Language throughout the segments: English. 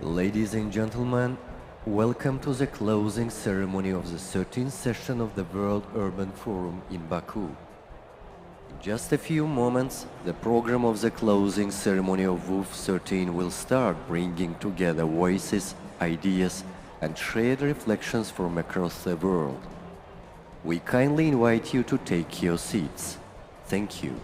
Ladies and gentlemen, welcome to the closing ceremony of the 13th session of the World Urban Forum in Baku. In just a few moments, the program of the closing ceremony of WUF13 will start bringing together voices, ideas, and shared reflections from across the world. We kindly invite you to take your seats. Thank you.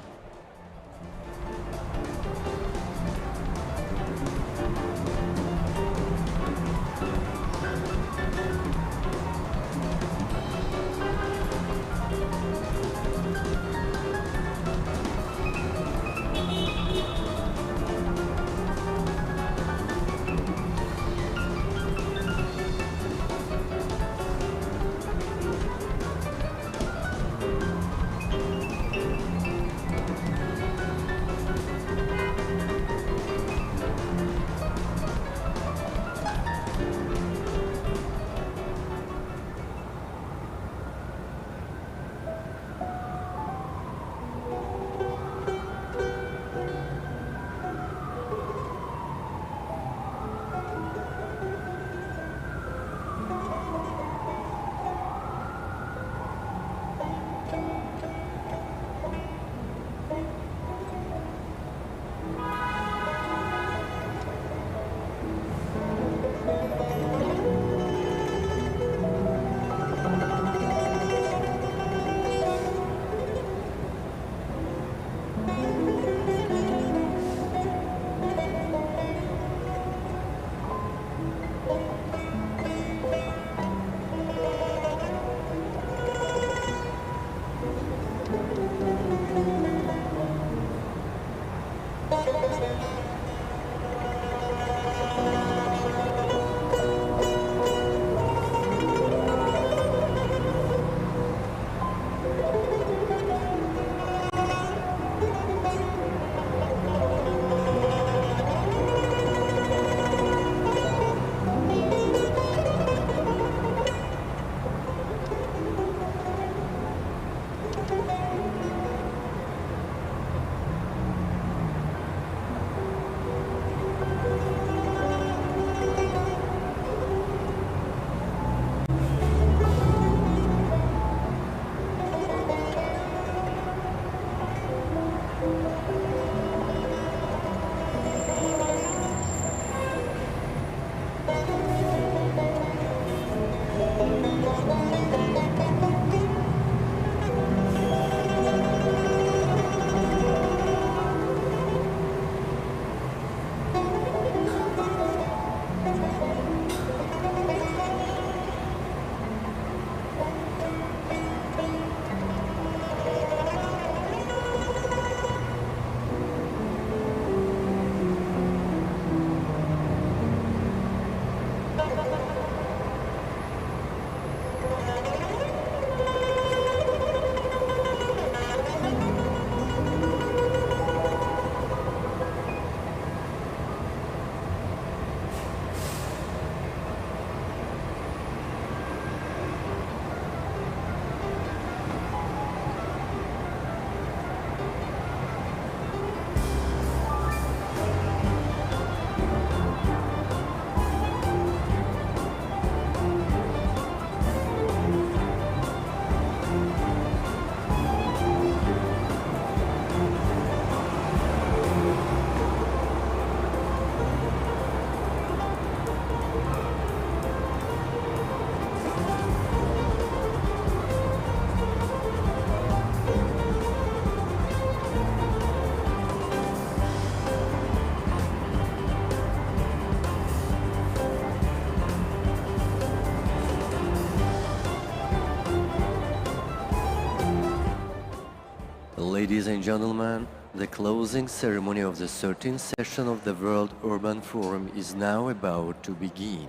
Ladies and gentlemen, the closing ceremony of the 13th session of the World Urban Forum is now about to begin.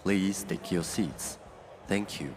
Please take your seats. Thank you.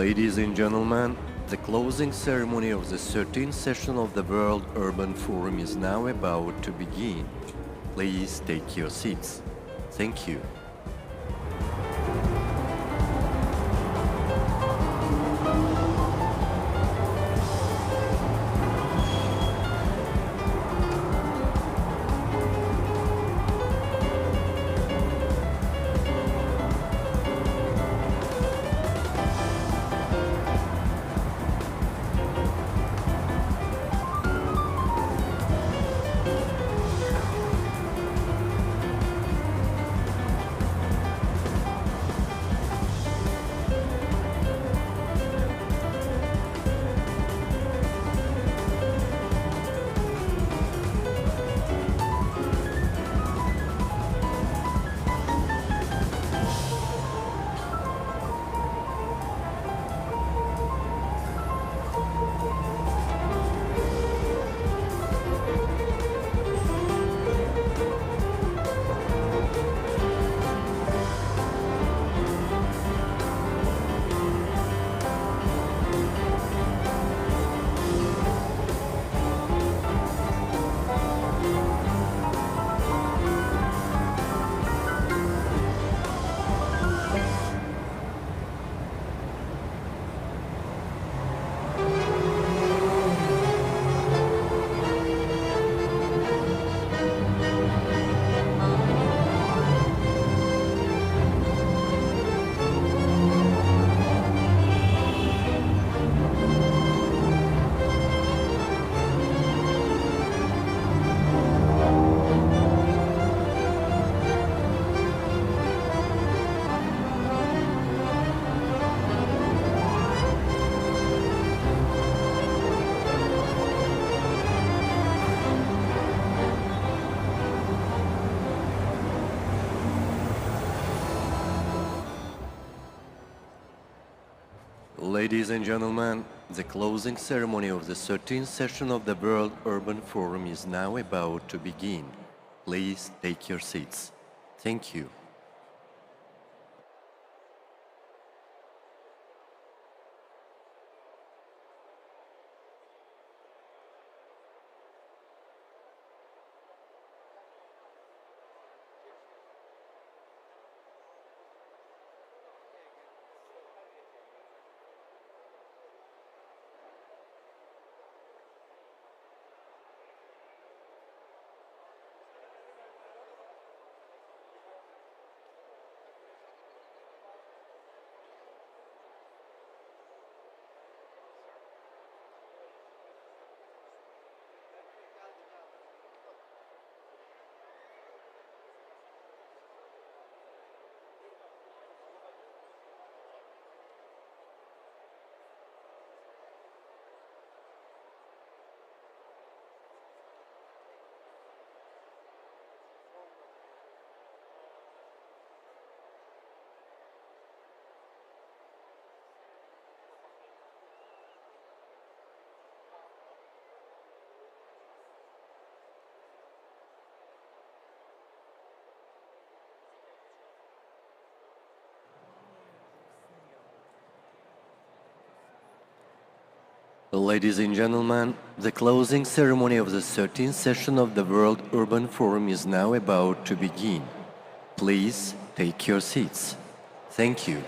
Ladies and gentlemen, the closing ceremony of the 13th session of the World Urban Forum is now about to begin. Please take your seats. Thank you. Ladies and gentlemen, the closing ceremony of the 13th session of the World Urban Forum is now about to begin. Please take your seats. Thank you. Ladies and gentlemen, the closing ceremony of the 13th session of the World Urban Forum is now about to begin. Please take your seats. Thank you.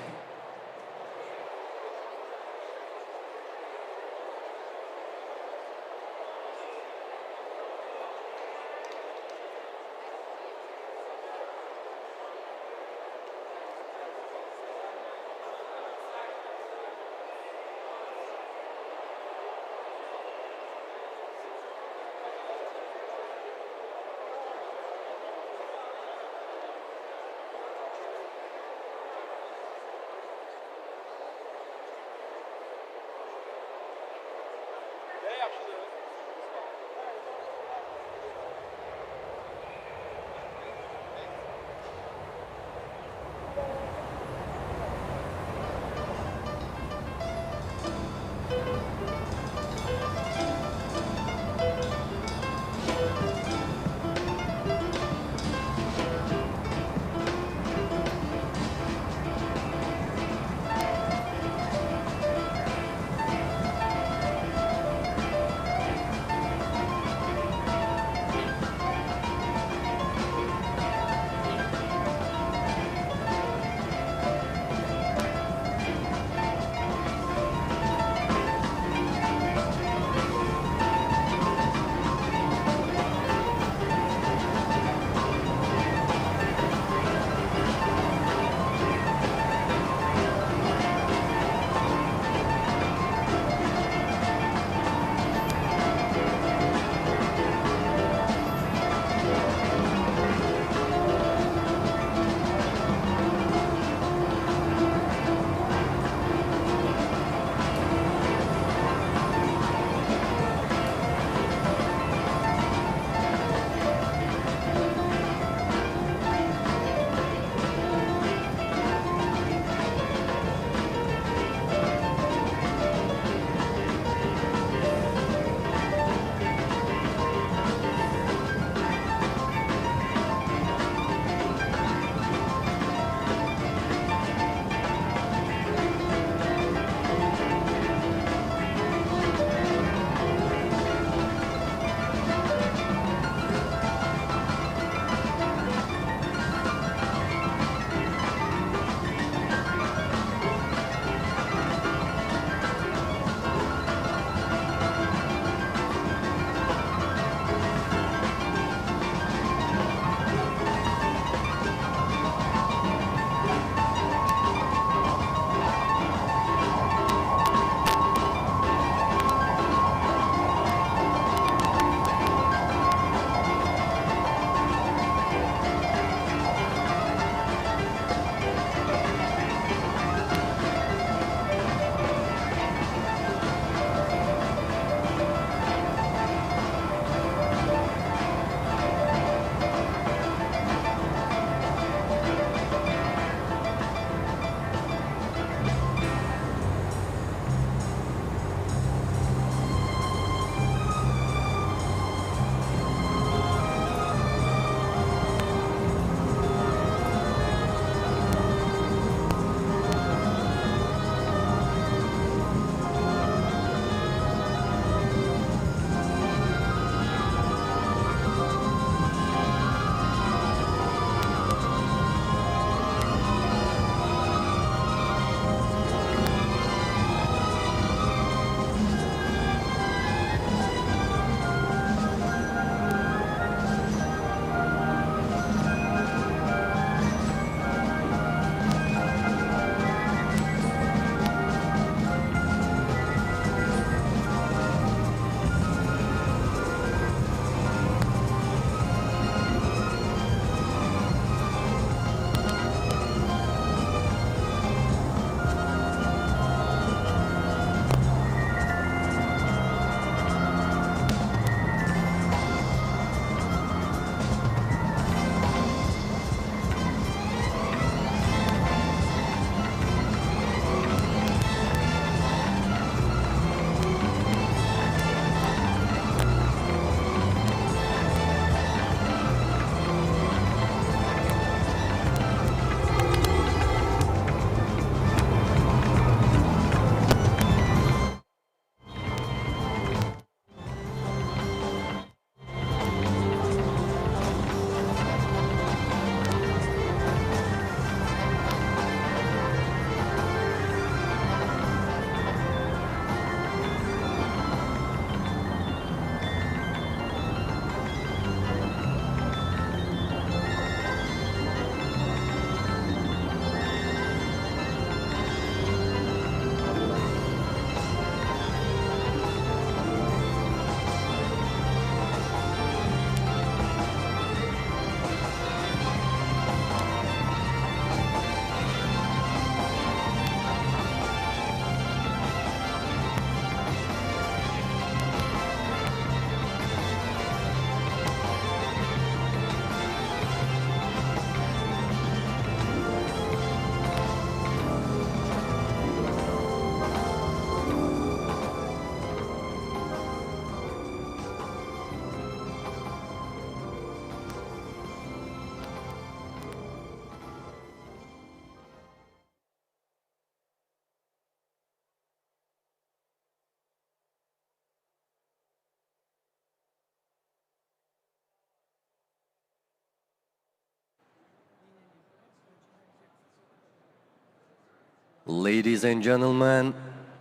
Ladies and gentlemen,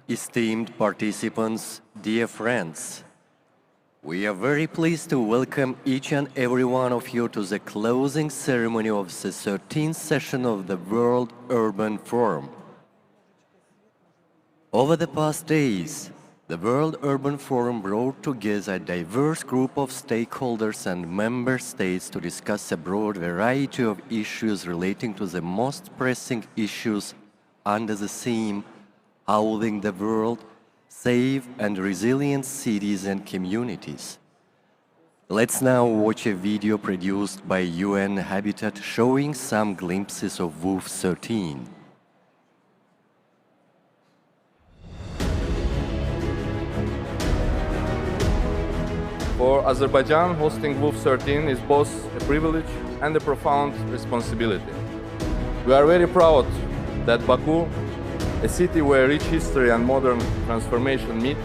esteemed participants, dear friends, we are very pleased to welcome each and every one of you to the closing ceremony of the 13th session of the World Urban Forum. Over the past days, the World Urban Forum brought together a diverse group of stakeholders and member states to discuss a broad variety of issues relating to the most pressing issues under the theme Housing the World, Safe and Resilient Cities and Communities. Let's now watch a video produced by UN Habitat showing some glimpses of WUF13. For Azerbaijan, hosting WUF13 is both a privilege and a profound responsibility. We are very proud that Baku, a city where rich history and modern transformation meet,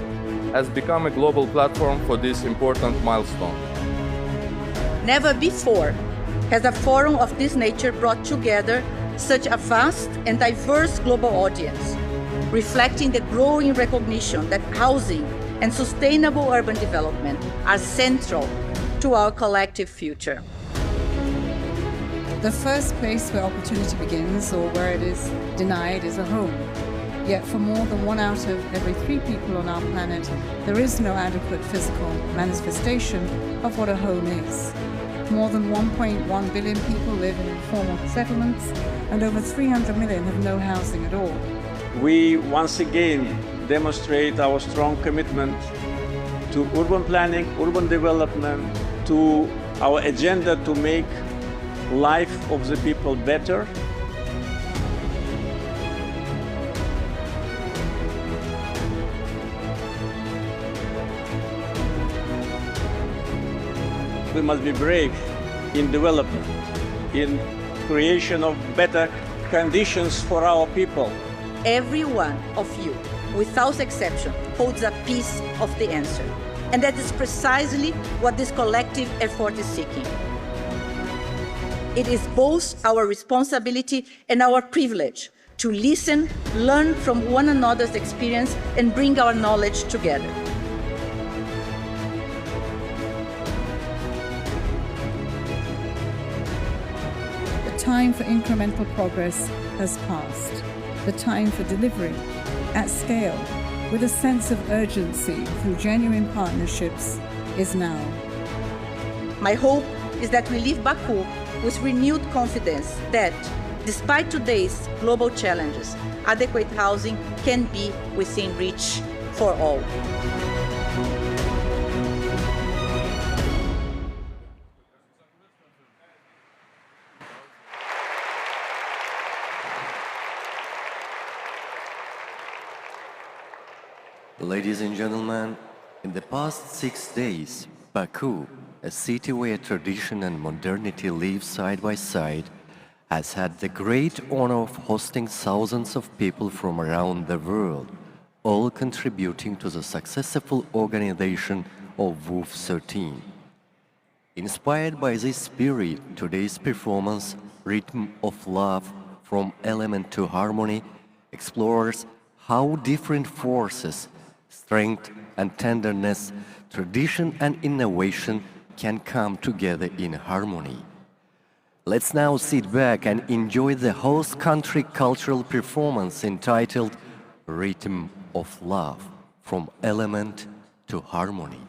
has become a global platform for this important milestone. Never before has a forum of this nature brought together such a vast and diverse global audience, reflecting the growing recognition that housing and sustainable urban development are central to our collective future. The first place where opportunity begins, or where it is denied, is a home. Yet for more than 1 out of every 3 people on our planet, there is no adequate physical manifestation of what a home is. More than 1.1 billion people live in informal settlements, and over 300 million have no housing at all. We once again demonstrate our strong commitment to urban planning, urban development, to our agenda to make life of the people better. We must be brave in development, in creation of better conditions for our people. Every one of you, without exception, holds a piece of the answer. And that is precisely what this collective effort is seeking. It is both our responsibility and our privilege to listen, learn from one another's experience, and bring our knowledge together. The time for incremental progress has passed. The time for delivery at scale, with a sense of urgency through genuine partnerships, is now. My hope is that we leave Baku with renewed confidence that, despite today's global challenges, adequate housing can be within reach for all. Ladies and gentlemen, in the past 6 days, Baku, a city where tradition and modernity live side by side, has had the great honor of hosting thousands of people from around the world, all contributing to the successful organization of WUF13. Inspired by this spirit, today's performance, Rhythm of Love, From Element to Harmony, explores how different forces, strength and tenderness, tradition and innovation can come together in harmony. Let's now sit back and enjoy the host country cultural performance entitled Rhythm of Love, From Element to Harmony.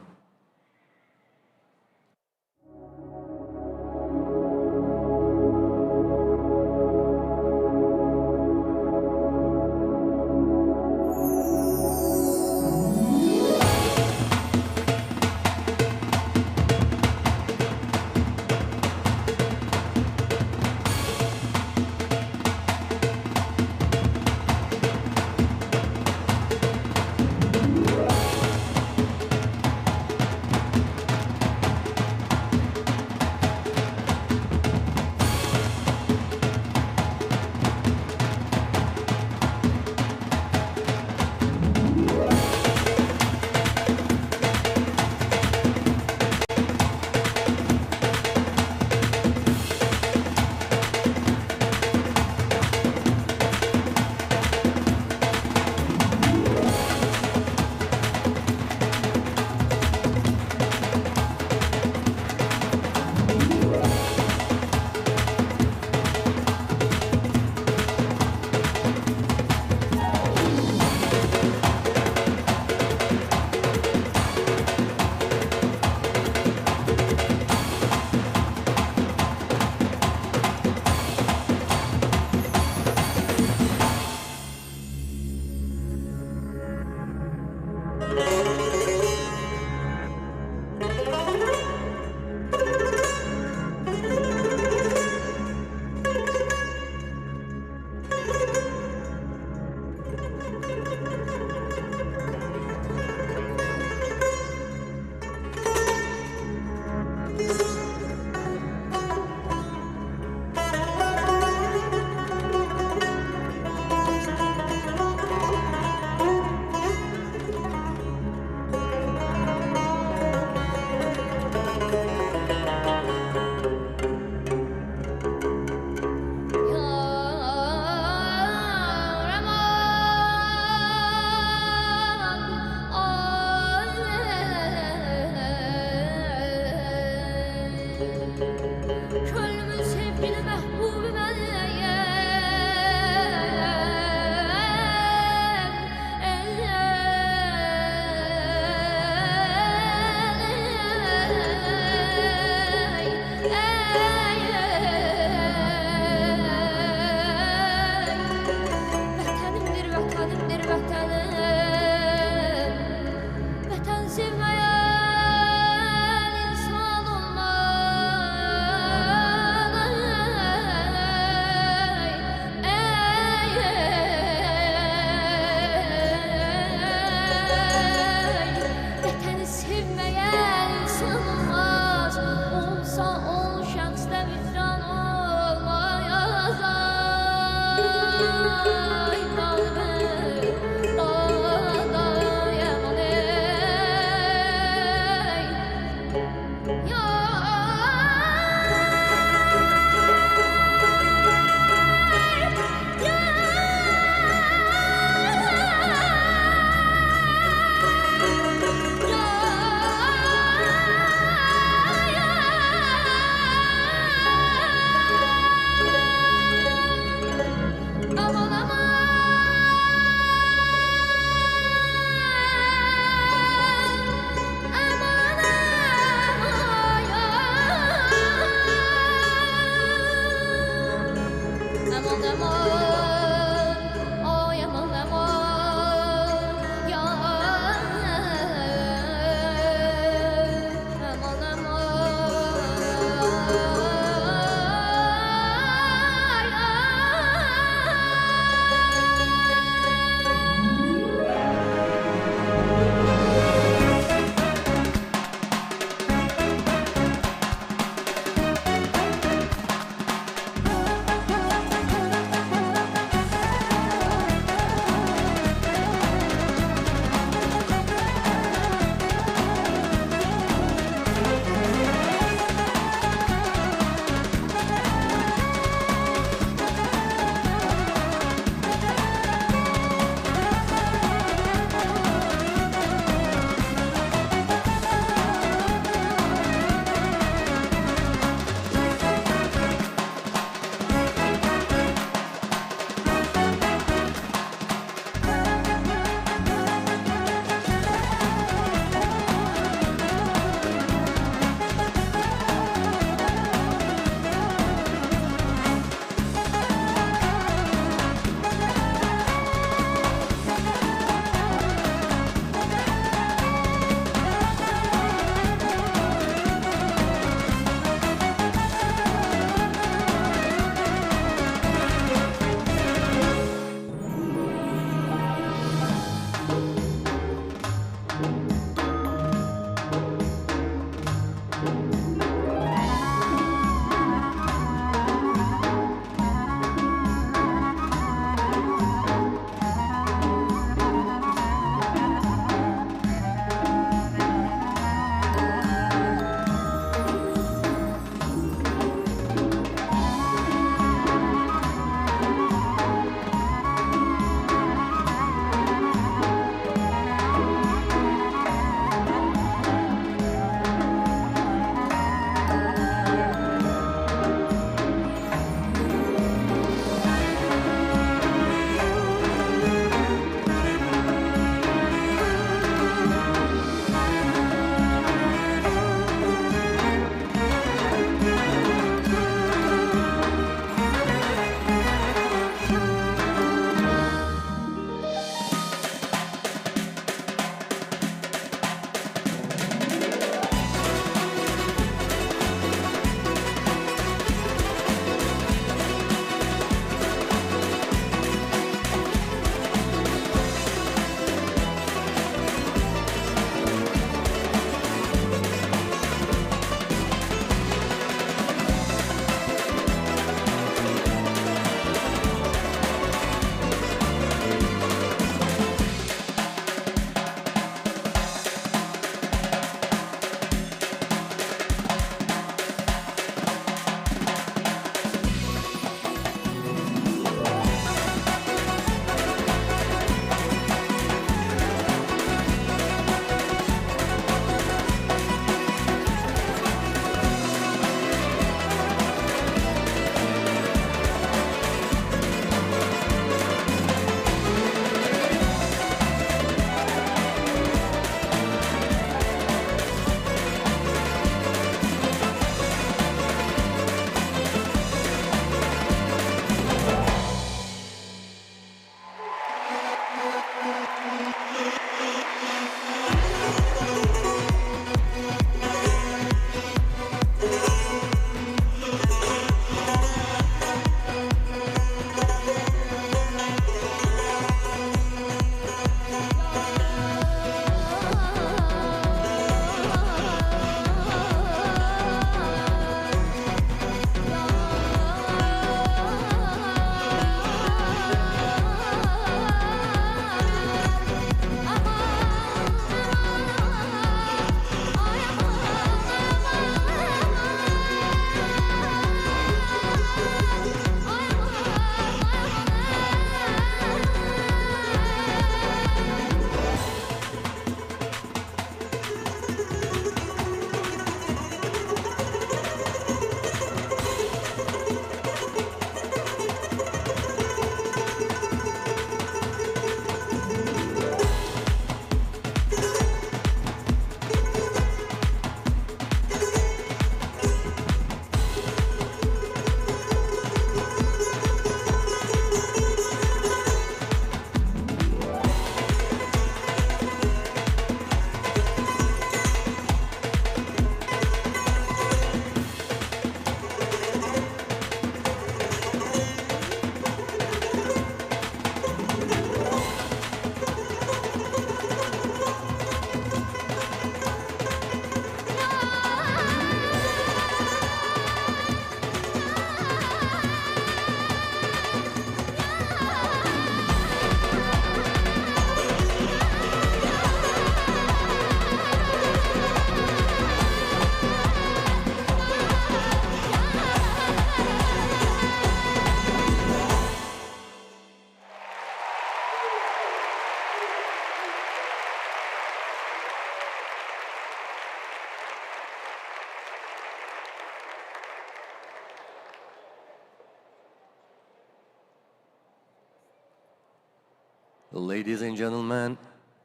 Ladies and gentlemen,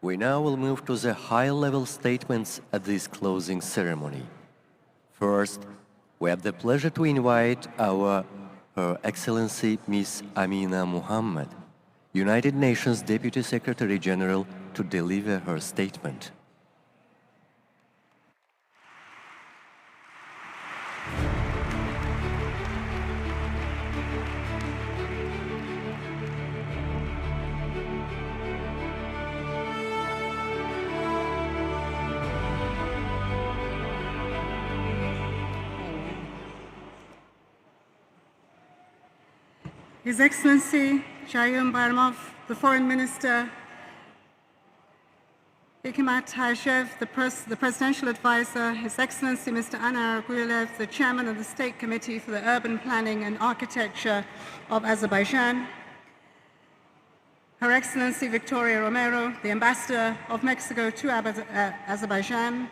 we now will move to the high-level statements at this closing ceremony. First, we have the pleasure to invite Her Excellency Ms. Amina Muhammad, United Nations Deputy Secretary General, to deliver her statement. His Excellency Shayum Barmov, the Foreign Minister, Hikmat Hayshev, the Presidential Advisor, His Excellency Mr. Anar Gulev, the Chairman of the State Committee for the Urban Planning and Architecture of Azerbaijan, Her Excellency Victoria Romero, the Ambassador of Mexico to Azerbaijan,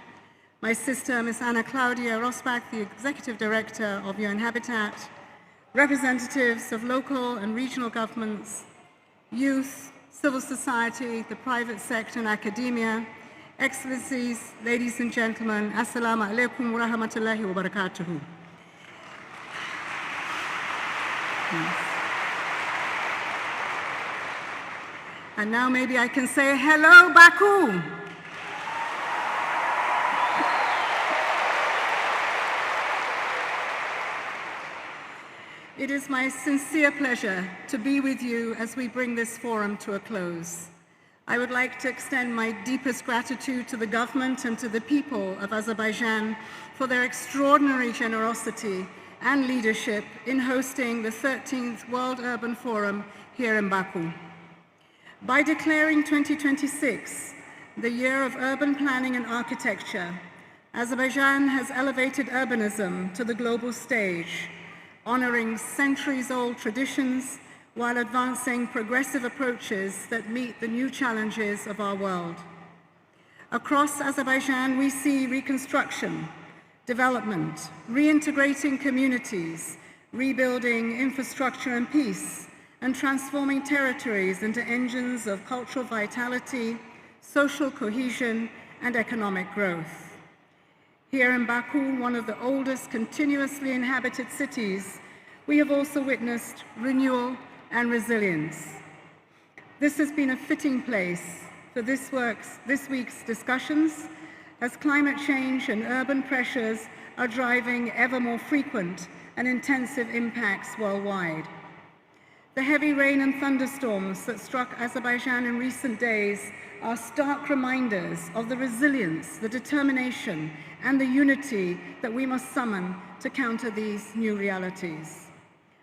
my sister Ms. Ana Claudia Rosbach, the Executive Director of UN Habitat, representatives of local and regional governments, youth, civil society, the private sector and academia, excellencies, ladies and gentlemen, assalamu alaikum wa rahmatullahi wa barakatuhu. And now maybe I can say hello, Baku. It is my sincere pleasure to be with you as we bring this forum to a close. I would like to extend my deepest gratitude to the government and to the people of Azerbaijan for their extraordinary generosity and leadership in hosting the 13th World Urban Forum here in Baku. By declaring 2026 the Year of Urban Planning and Architecture, Azerbaijan has elevated urbanism to the global stage, honoring centuries-old traditions while advancing progressive approaches that meet the new challenges of our world. Across Azerbaijan, we see reconstruction, development, reintegrating communities, rebuilding infrastructure and peace, and transforming territories into engines of cultural vitality, social cohesion, and economic growth. Here in Baku, one of the oldest continuously inhabited cities, we have also witnessed renewal and resilience. This has been a fitting place for this week's discussions, as climate change and urban pressures are driving ever more frequent and intensive impacts worldwide. The heavy rain and thunderstorms that struck Azerbaijan in recent days are stark reminders of the resilience, the determination, and the unity that we must summon to counter these new realities.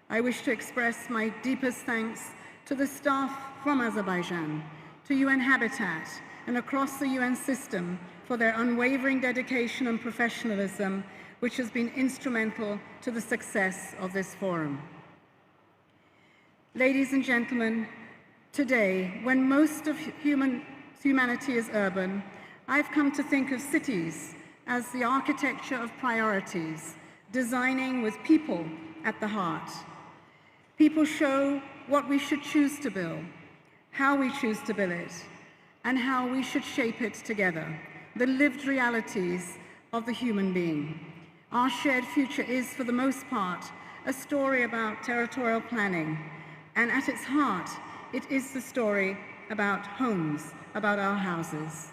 I wish to express my deepest thanks to the staff from Azerbaijan, to UN Habitat, and across the UN system for their unwavering dedication and professionalism, which has been instrumental to the success of this forum. Ladies and gentlemen, today, when most of humanity is urban, I've come to think of cities as the architecture of priorities, designing with people at the heart. People show what we should choose to build, how we choose to build it, and how we should shape it together, the lived realities of the human being. Our shared future is, for the most part, a story about territorial planning, and at its heart, it is the story about homes, about our houses.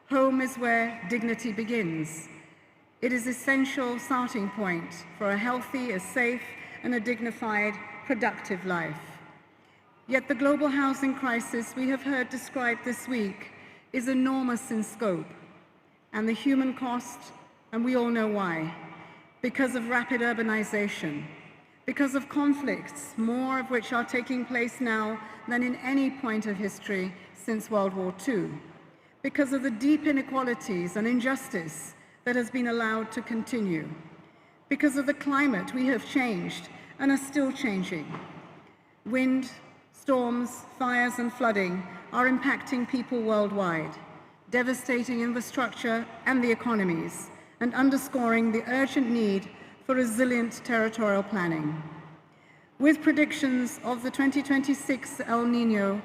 Home is where dignity begins. It is an essential starting point for a healthy, a safe, and a dignified, productive life. Yet the global housing crisis we have heard described this week is enormous in scope, and the human cost, and we all know why, because of rapid urbanization, because of conflicts, more of which are taking place now than in any point of history since World War II, because of the deep inequalities and injustice that has been allowed to continue, because of the climate we have changed and are still changing. Wind, storms, fires, and flooding are impacting people worldwide, devastating infrastructure and the economies, and underscoring the urgent need for resilient territorial planning. With predictions of the 2026 El Niño,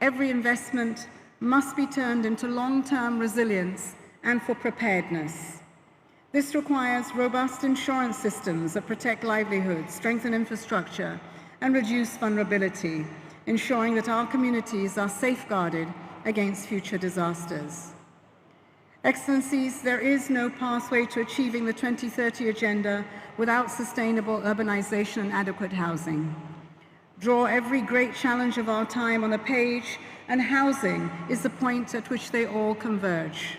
every investment must be turned into long-term resilience and for preparedness. This requires robust insurance systems that protect livelihoods, strengthen infrastructure, and reduce vulnerability, ensuring that our communities are safeguarded against future disasters. Excellencies, there is no pathway to achieving the 2030 Agenda without sustainable urbanization and adequate housing. Draw every great challenge of our time on a page, and housing is the point at which they all converge.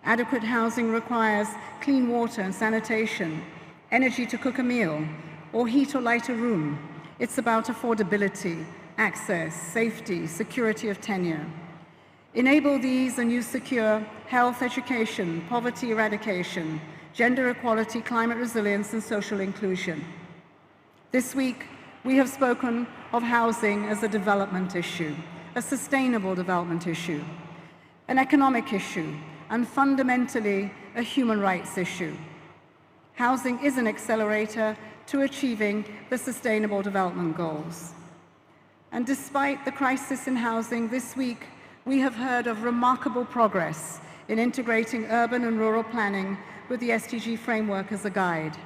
Adequate housing requires clean water and sanitation, energy to cook a meal, or heat or light a room. It's about affordability, access, safety, security of tenure. Enable these and you secure health, education, poverty eradication, gender equality, climate resilience, and social inclusion. This week, we have spoken of housing as a development issue, a sustainable development issue, an economic issue, and fundamentally a human rights issue. Housing is an accelerator to achieving the Sustainable Development Goals. And despite the crisis in housing, this week we have heard of remarkable progress in integrating urban and rural planning with the SDG framework as a guide.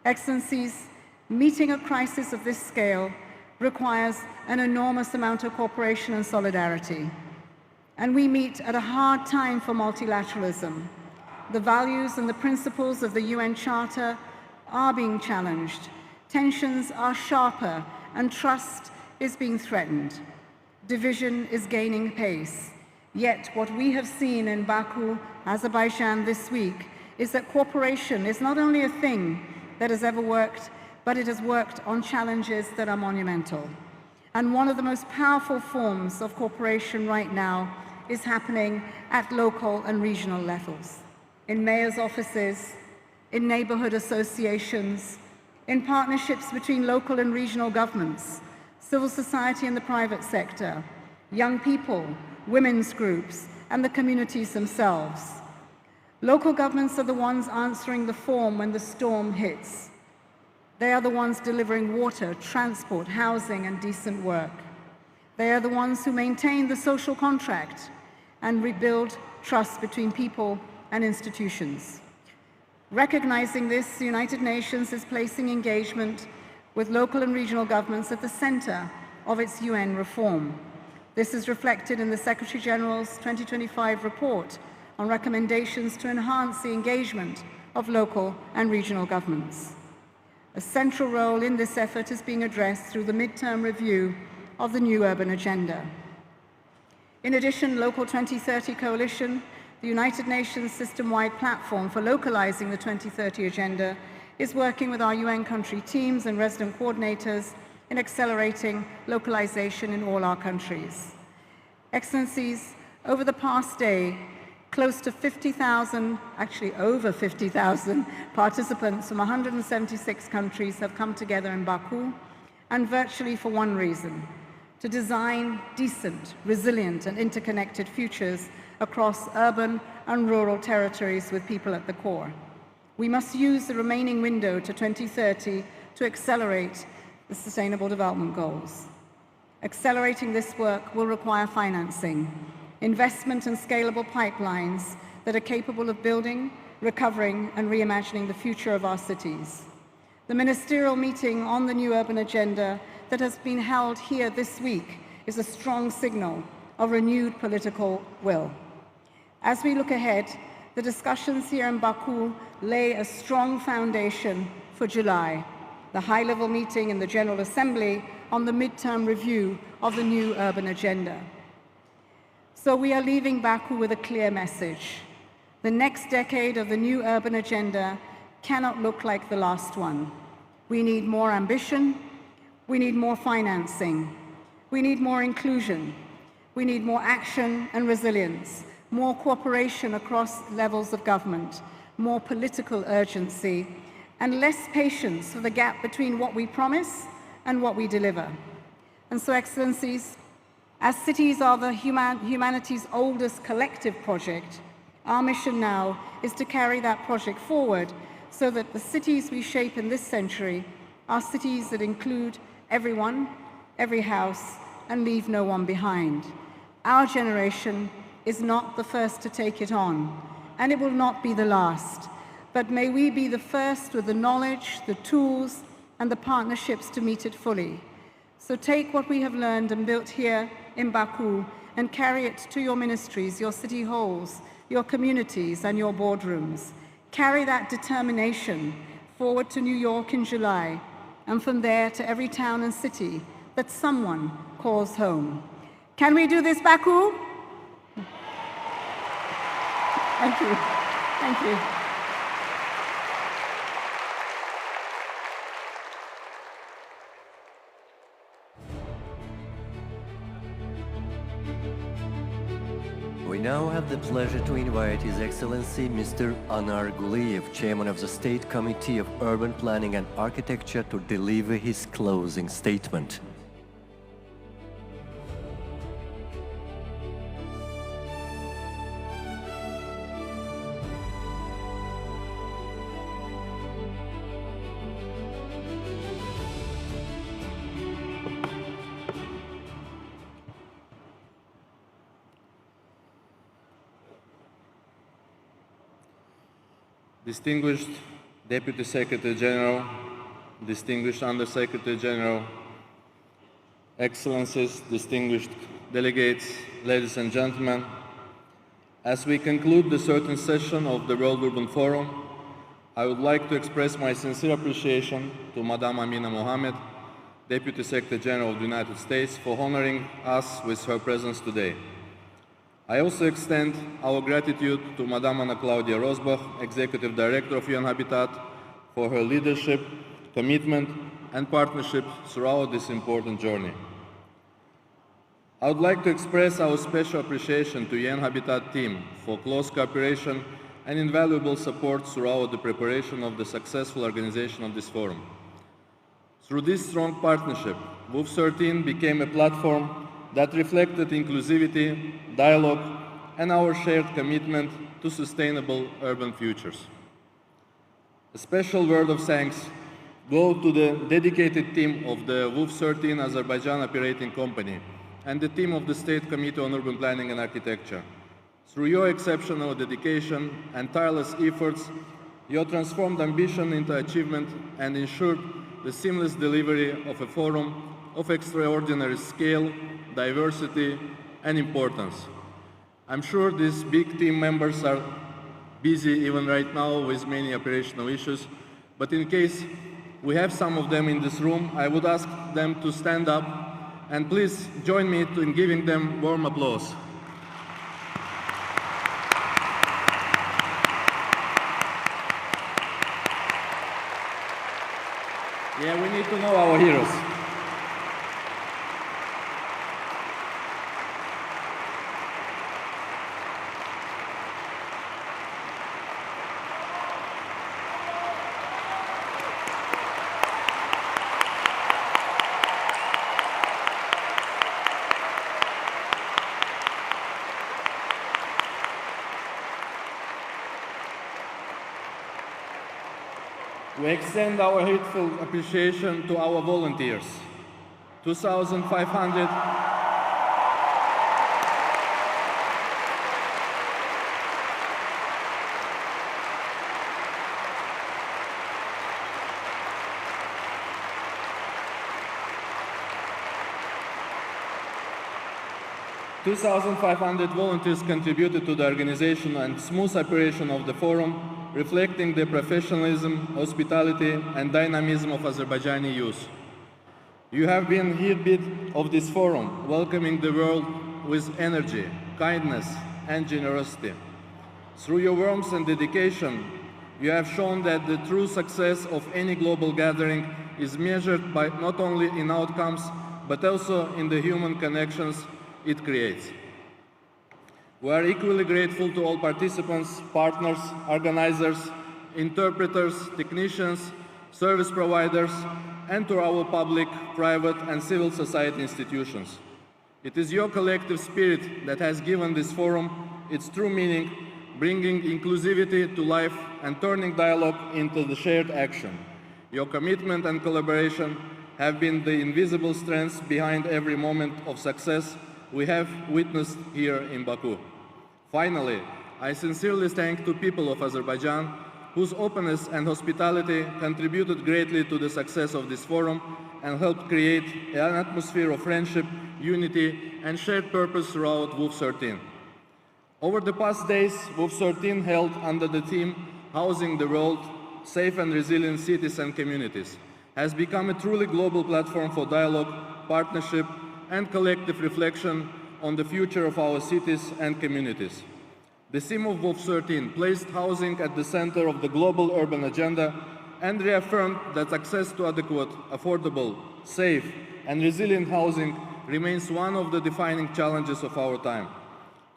Excellencies, meeting a crisis of this scale requires an enormous amount of cooperation and solidarity. And we meet at a hard time for multilateralism. The values and the principles of the UN Charter are being challenged. Tensions are sharper and trust is being threatened. Division is gaining pace. Yet what we have seen in Baku, Azerbaijan this week is that cooperation is not only a thing that has ever worked, but it has worked on challenges that are monumental. And one of the most powerful forms of cooperation right now is happening at local and regional levels, in mayors' offices, in neighborhood associations, in partnerships between local and regional governments, civil society and the private sector, young people, women's groups, and the communities themselves. Local governments are the ones answering the phone when the storm hits. They are the ones delivering water, transport, housing, and decent work. They are the ones who maintain the social contract and rebuild trust between people and institutions. Recognizing this, the United Nations is placing engagement with local and regional governments at the center of its UN reform. This is reflected in the Secretary General's 2025 report on recommendations to enhance the engagement of local and regional governments. A central role in this effort is being addressed through the midterm review of the new urban agenda. In addition, Local 2030 Coalition, the United Nations system-wide platform for localizing the 2030 agenda, is working with our UN country teams and resident coordinators in accelerating localization in all our countries. Excellencies, over the past day, close to 50,000, actually over 50,000 participants from 176 countries have come together in Baku, and virtually for one reason: to design decent, resilient, and interconnected futures across urban and rural territories with people at the core. We must use the remaining window to 2030 to accelerate the Sustainable Development Goals. Accelerating this work will require financing, investment and scalable pipelines that are capable of building, recovering, and reimagining the future of our cities. The ministerial meeting on the new urban agenda that has been held here this week is a strong signal of renewed political will. As we look ahead, the discussions here in Baku lay a strong foundation for July, the high-level meeting in the General Assembly on the midterm review of the new urban agenda. So we are leaving Baku with a clear message. The next decade of the new urban agenda cannot look like the last one. We need more ambition, we need more financing, we need more inclusion, we need more action and resilience, more cooperation across levels of government, more political urgency, and less patience for the gap between what we promise and what we deliver. And so, Excellencies, as cities are the humanity's oldest collective project, our mission now is to carry that project forward so that the cities we shape in this century are cities that include everyone, every house, and leave no one behind. Our generation is not the first to take it on, and it will not be the last. But may we be the first with the knowledge, the tools, and the partnerships to meet it fully. So take what we have learned and built here in Baku and carry it to your ministries, your city halls, your communities, and your boardrooms. Carry that determination forward to New York in July, and from there to every town and city that someone calls home. Can we do this, Baku? Thank you. Thank you. We now have the pleasure to invite His Excellency Mr. Anar Guliyev, Chairman of the State Committee of Urban Planning and Architecture, to deliver his closing statement. Distinguished Deputy Secretary General, distinguished Under-Secretary General, Excellencies, distinguished delegates, ladies and gentlemen, as we conclude the 13th session of the World Urban Forum, I would like to express my sincere appreciation to Madame Amina Mohammed, Deputy Secretary General of the United States, for honoring us with her presence today. I also extend our gratitude to Madame Ana Claudia Rosbach, Executive Director of UN Habitat, for her leadership, commitment, and partnership throughout this important journey. I would like to express our special appreciation to UN Habitat team for close cooperation and invaluable support throughout the preparation of the successful organization of this forum. Through this strong partnership, WUF13 became a platform that reflected inclusivity, dialogue, and our shared commitment to sustainable urban futures. A special word of thanks goes to the dedicated team of the WUF13 Azerbaijan Operating Company and the team of the State Committee on Urban Planning and Architecture. Through your exceptional dedication and tireless efforts, you transformed ambition into achievement and ensured the seamless delivery of a forum of extraordinary scale, diversity, and importance. I'm sure these big team members are busy even right now with many operational issues, but in case we have some of them in this room, I would ask them to stand up and please join me in giving them warm applause. Yeah, we need to know our heroes. We extend our heartfelt appreciation to our volunteers. 2,500 2,500 volunteers contributed to the organization and smooth operation of the forum, reflecting the professionalism, hospitality, and dynamism of Azerbaijani youth. You have been heartbeat of this forum, welcoming the world with energy, kindness, and generosity. Through your warmth and dedication, you have shown that the true success of any global gathering is measured by not only in outcomes, but also in the human connections it creates. We are equally grateful to all participants, partners, organizers, interpreters, technicians, service providers, and to our public, private, and civil society institutions. It is your collective spirit that has given this forum its true meaning, bringing inclusivity to life and turning dialogue into the shared action. Your commitment and collaboration have been the invisible strengths behind every moment of success we have witnessed here in Baku. Finally, I sincerely thank the people of Azerbaijan, whose openness and hospitality contributed greatly to the success of this forum and helped create an atmosphere of friendship, unity, and shared purpose throughout WUF13. Over the past days, WUF13 held under the theme Housing the World, Safe and Resilient Cities and Communities, has become a truly global platform for dialogue, partnership, and collective reflection on the future of our cities and communities. The theme of WUF13 placed housing at the center of the global urban agenda and reaffirmed that access to adequate, affordable, safe, and resilient housing remains one of the defining challenges of our time.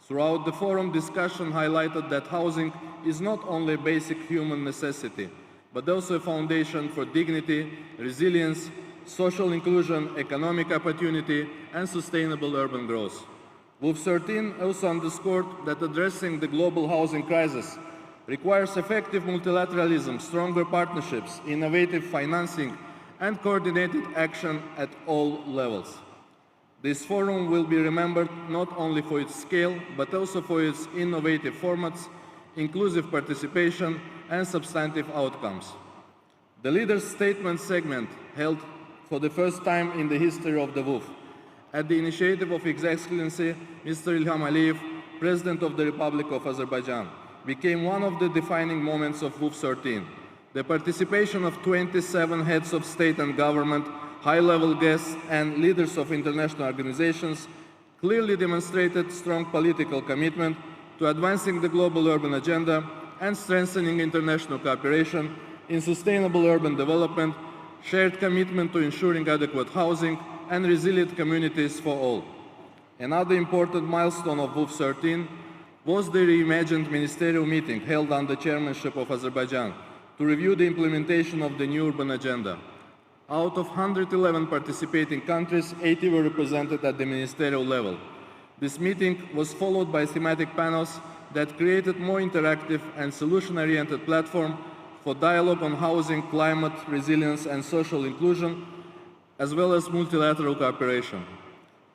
Throughout the forum, discussion highlighted that housing is not only a basic human necessity, but also a foundation for dignity, resilience, social inclusion, economic opportunity, and sustainable urban growth. WUF13 also underscored that addressing the global housing crisis requires effective multilateralism, stronger partnerships, innovative financing, and coordinated action at all levels. This forum will be remembered not only for its scale, but also for its innovative formats, inclusive participation, and substantive outcomes. The Leaders' Statement segment, held for the first time in the history of the WUF, at the initiative of His Excellency Mr. Ilham Aliyev, President of the Republic of Azerbaijan, became one of the defining moments of WUF13. The participation of 27 heads of state and government, high-level guests, and leaders of international organizations clearly demonstrated strong political commitment to advancing the global urban agenda and strengthening international cooperation in sustainable urban development, shared commitment to ensuring adequate housing, and resilient communities for all. Another important milestone of WUF13 was the reimagined ministerial meeting held under the chairmanship of Azerbaijan to review the implementation of the new urban agenda. Out of 111 participating countries, 80 were represented at the ministerial level. This meeting was followed by thematic panels that created more interactive and solution-oriented platform for dialogue on housing, climate, resilience, and social inclusion, as well as multilateral cooperation.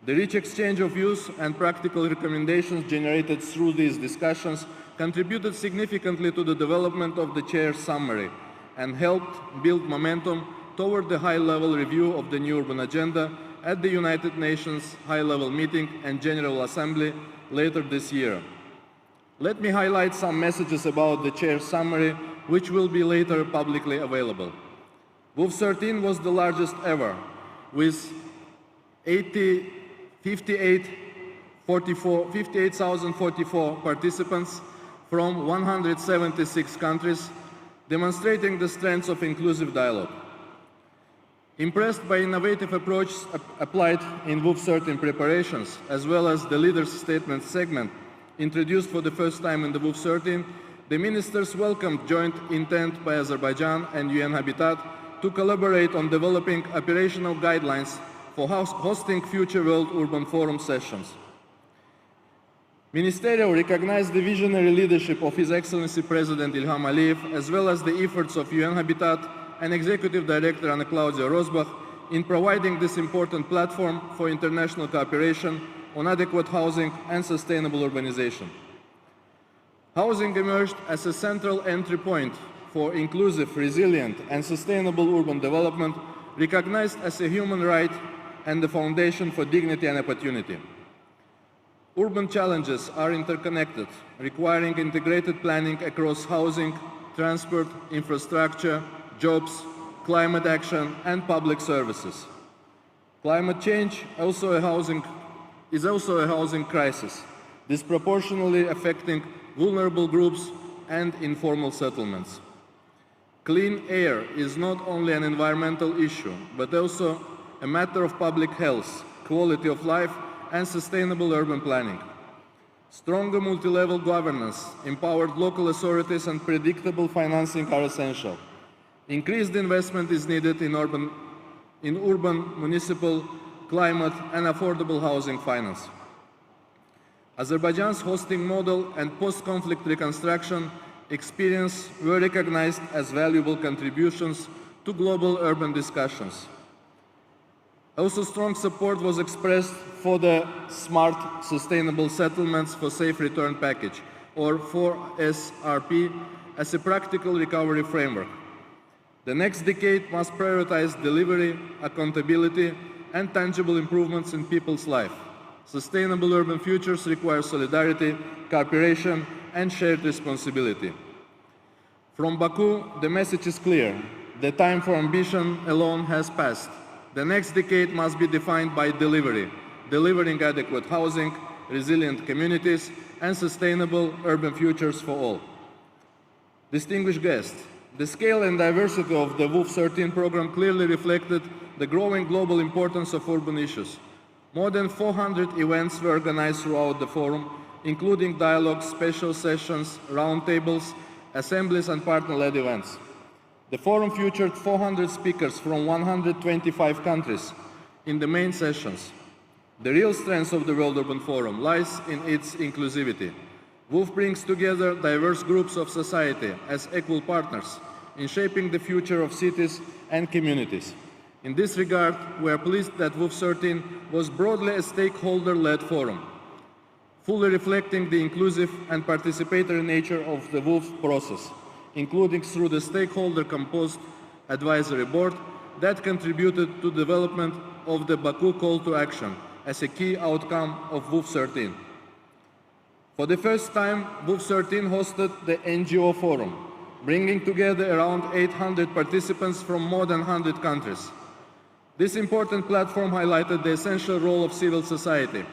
The rich exchange of views and practical recommendations generated through these discussions contributed significantly to the development of the Chair's summary and helped build momentum toward the high-level review of the new urban agenda at the United Nations High-Level Meeting and General Assembly later this year. Let me highlight some messages about the Chair's summary, which will be later publicly available. WUF13 was the largest ever, with 58,044 participants from 176 countries, demonstrating the strengths of inclusive dialogue. Impressed by innovative approaches applied in WUF13 preparations, as well as the Leaders' Statement segment introduced for the first time in the WUF13, the ministers welcomed joint intent by Azerbaijan and UN Habitat to collaborate on developing operational guidelines for hosting future World Urban Forum sessions. Ministerial recognized the visionary leadership of His Excellency President Ilham Aliyev, as well as the efforts of UN Habitat and Executive Director Ana Claudia Rosbach in providing this important platform for international cooperation on adequate housing and sustainable urbanization. Housing emerged as a central entry point for inclusive, resilient, and sustainable urban development, recognized as a human right and the foundation for dignity and opportunity. Urban challenges are interconnected, requiring integrated planning across housing, transport, infrastructure, jobs, climate action, and public services. Climate change is also a housing crisis, disproportionately affecting vulnerable groups and informal settlements. Clean air is not only an environmental issue, but also a matter of public health, quality of life, and sustainable urban planning. Stronger multi-level governance, empowered local authorities, and predictable financing are essential. Increased investment is needed in urban, municipal, climate, and affordable housing finance. Azerbaijan's hosting model and post-conflict reconstruction experience were recognized as valuable contributions to global urban discussions. Also, strong support was expressed for the Smart Sustainable Settlements for Safe Return Package, or 4SRP, as a practical recovery framework. The next decade must prioritize delivery, accountability, and tangible improvements in people's life. Sustainable urban futures require solidarity, cooperation, and shared responsibility. From Baku, the message is clear. The time for ambition alone has passed. The next decade must be defined by delivery, delivering adequate housing, resilient communities, and sustainable urban futures for all. Distinguished guests, the scale and diversity of the WUF13 program clearly reflected the growing global importance of urban issues. More than 400 events were organized throughout the forum, including dialogues, special sessions, roundtables, assemblies, and partner-led events. The forum featured 400 speakers from 125 countries in the main sessions. The real strength of the World Urban Forum lies in its inclusivity. WUF brings together diverse groups of society as equal partners in shaping the future of cities and communities. In this regard, we are pleased that WUF13 was broadly a stakeholder-led forum, fully reflecting the inclusive and participatory nature of the WUF process, including through the stakeholder-composed advisory board that contributed to the development of the Baku call to action as a key outcome of WUF13. For the first time, WUF13 hosted the NGO Forum, bringing together around 800 participants from more than 100 countries. This important platform highlighted the essential role of civil society,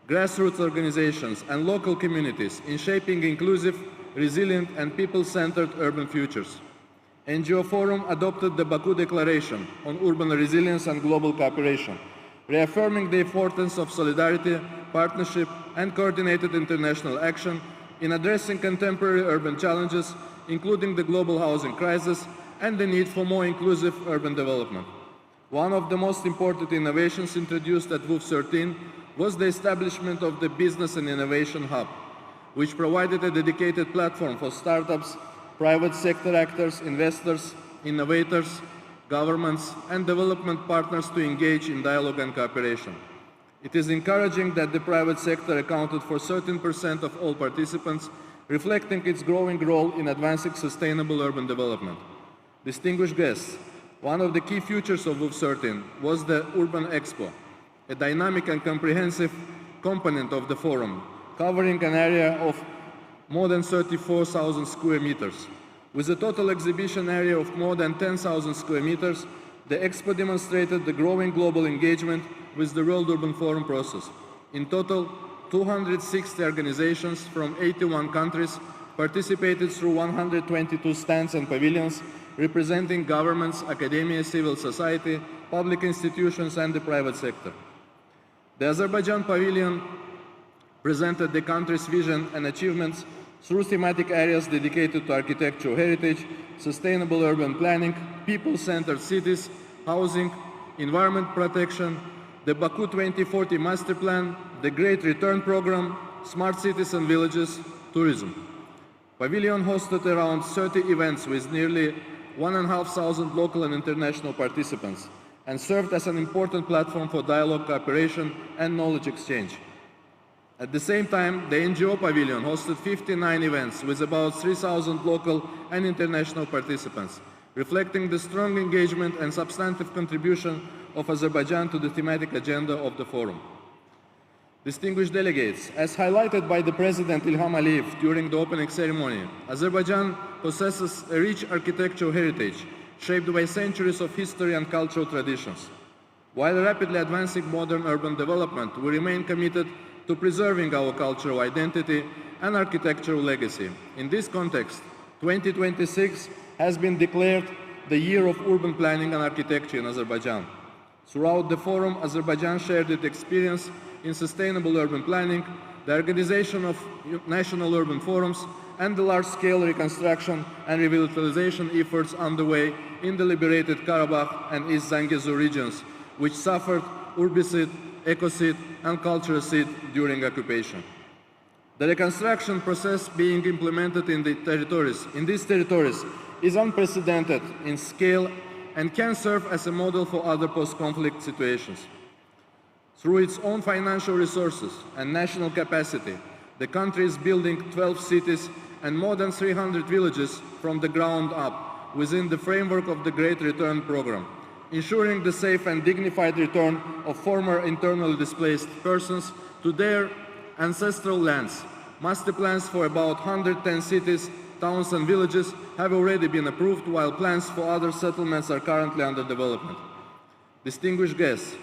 grassroots organizations, and local communities in shaping inclusive, resilient, and people-centered urban futures. NGO Forum adopted the Baku Declaration on Urban Resilience and Global Cooperation, reaffirming the importance of solidarity, partnership, and coordinated international action in addressing contemporary urban challenges, including the global housing crisis and the need for more inclusive urban development. One of the most important innovations introduced at WUF13 was the establishment of the Business and Innovation Hub, which provided a dedicated platform for startups, private sector actors, investors, innovators, governments, and development partners to engage in dialogue and cooperation. It is encouraging that the private sector accounted for 13% of all participants, reflecting its growing role in advancing sustainable urban development. Distinguished guests, one of the key features of WUF13 was the Urban Expo, a dynamic and comprehensive component of the forum, covering an area of more than 34,000 square meters. With a total exhibition area of more than 10,000 square meters, the Expo demonstrated the growing global engagement with the World Urban Forum process. In total, 260 organizations from 81 countries participated through 122 stands and pavilions, representing governments, academia, civil society, public institutions, and the private sector. The Azerbaijan Pavilion presented the country's vision and achievements through thematic areas dedicated to architectural heritage, sustainable urban planning, people-centered cities, housing, environment protection, the Baku 2040 Master Plan, the Great Return Program, smart cities and villages, tourism. Pavilion hosted around 30 events with nearly 1,500 local and international participants and served as an important platform for dialogue, cooperation, and knowledge exchange. At the same time, the NGO Pavilion hosted 59 events with about 3,000 local and international participants, reflecting the strong engagement and substantive contribution of Azerbaijan to the thematic agenda of the forum. Distinguished delegates, as highlighted by the President Ilham Aliyev during the opening ceremony, Azerbaijan possesses a rich architectural heritage shaped by centuries of history and cultural traditions. While rapidly advancing modern urban development, we remain committed to preserving our cultural identity and architectural legacy. In this context, 2026 has been declared the Year of Urban Planning and Architecture in Azerbaijan. Throughout the forum, Azerbaijan shared its experience in sustainable urban planning, the organization of national urban forums, and the large-scale reconstruction and revitalization efforts underway in the liberated Karabakh and East Zangezur regions, which suffered urbicide, ecocide, and culturacide during occupation. The reconstruction process being implemented in these territories is unprecedented in scale and can serve as a model for other post-conflict situations. Through its own financial resources and national capacity, the country is building 12 cities and more than 300 villages from the ground up within the framework of the Great Return Program, ensuring the safe and dignified return of former internally displaced persons to their ancestral lands. Master plans for about 110 cities, towns and villages have already been approved, while plans for other settlements are currently under development. Distinguished guests,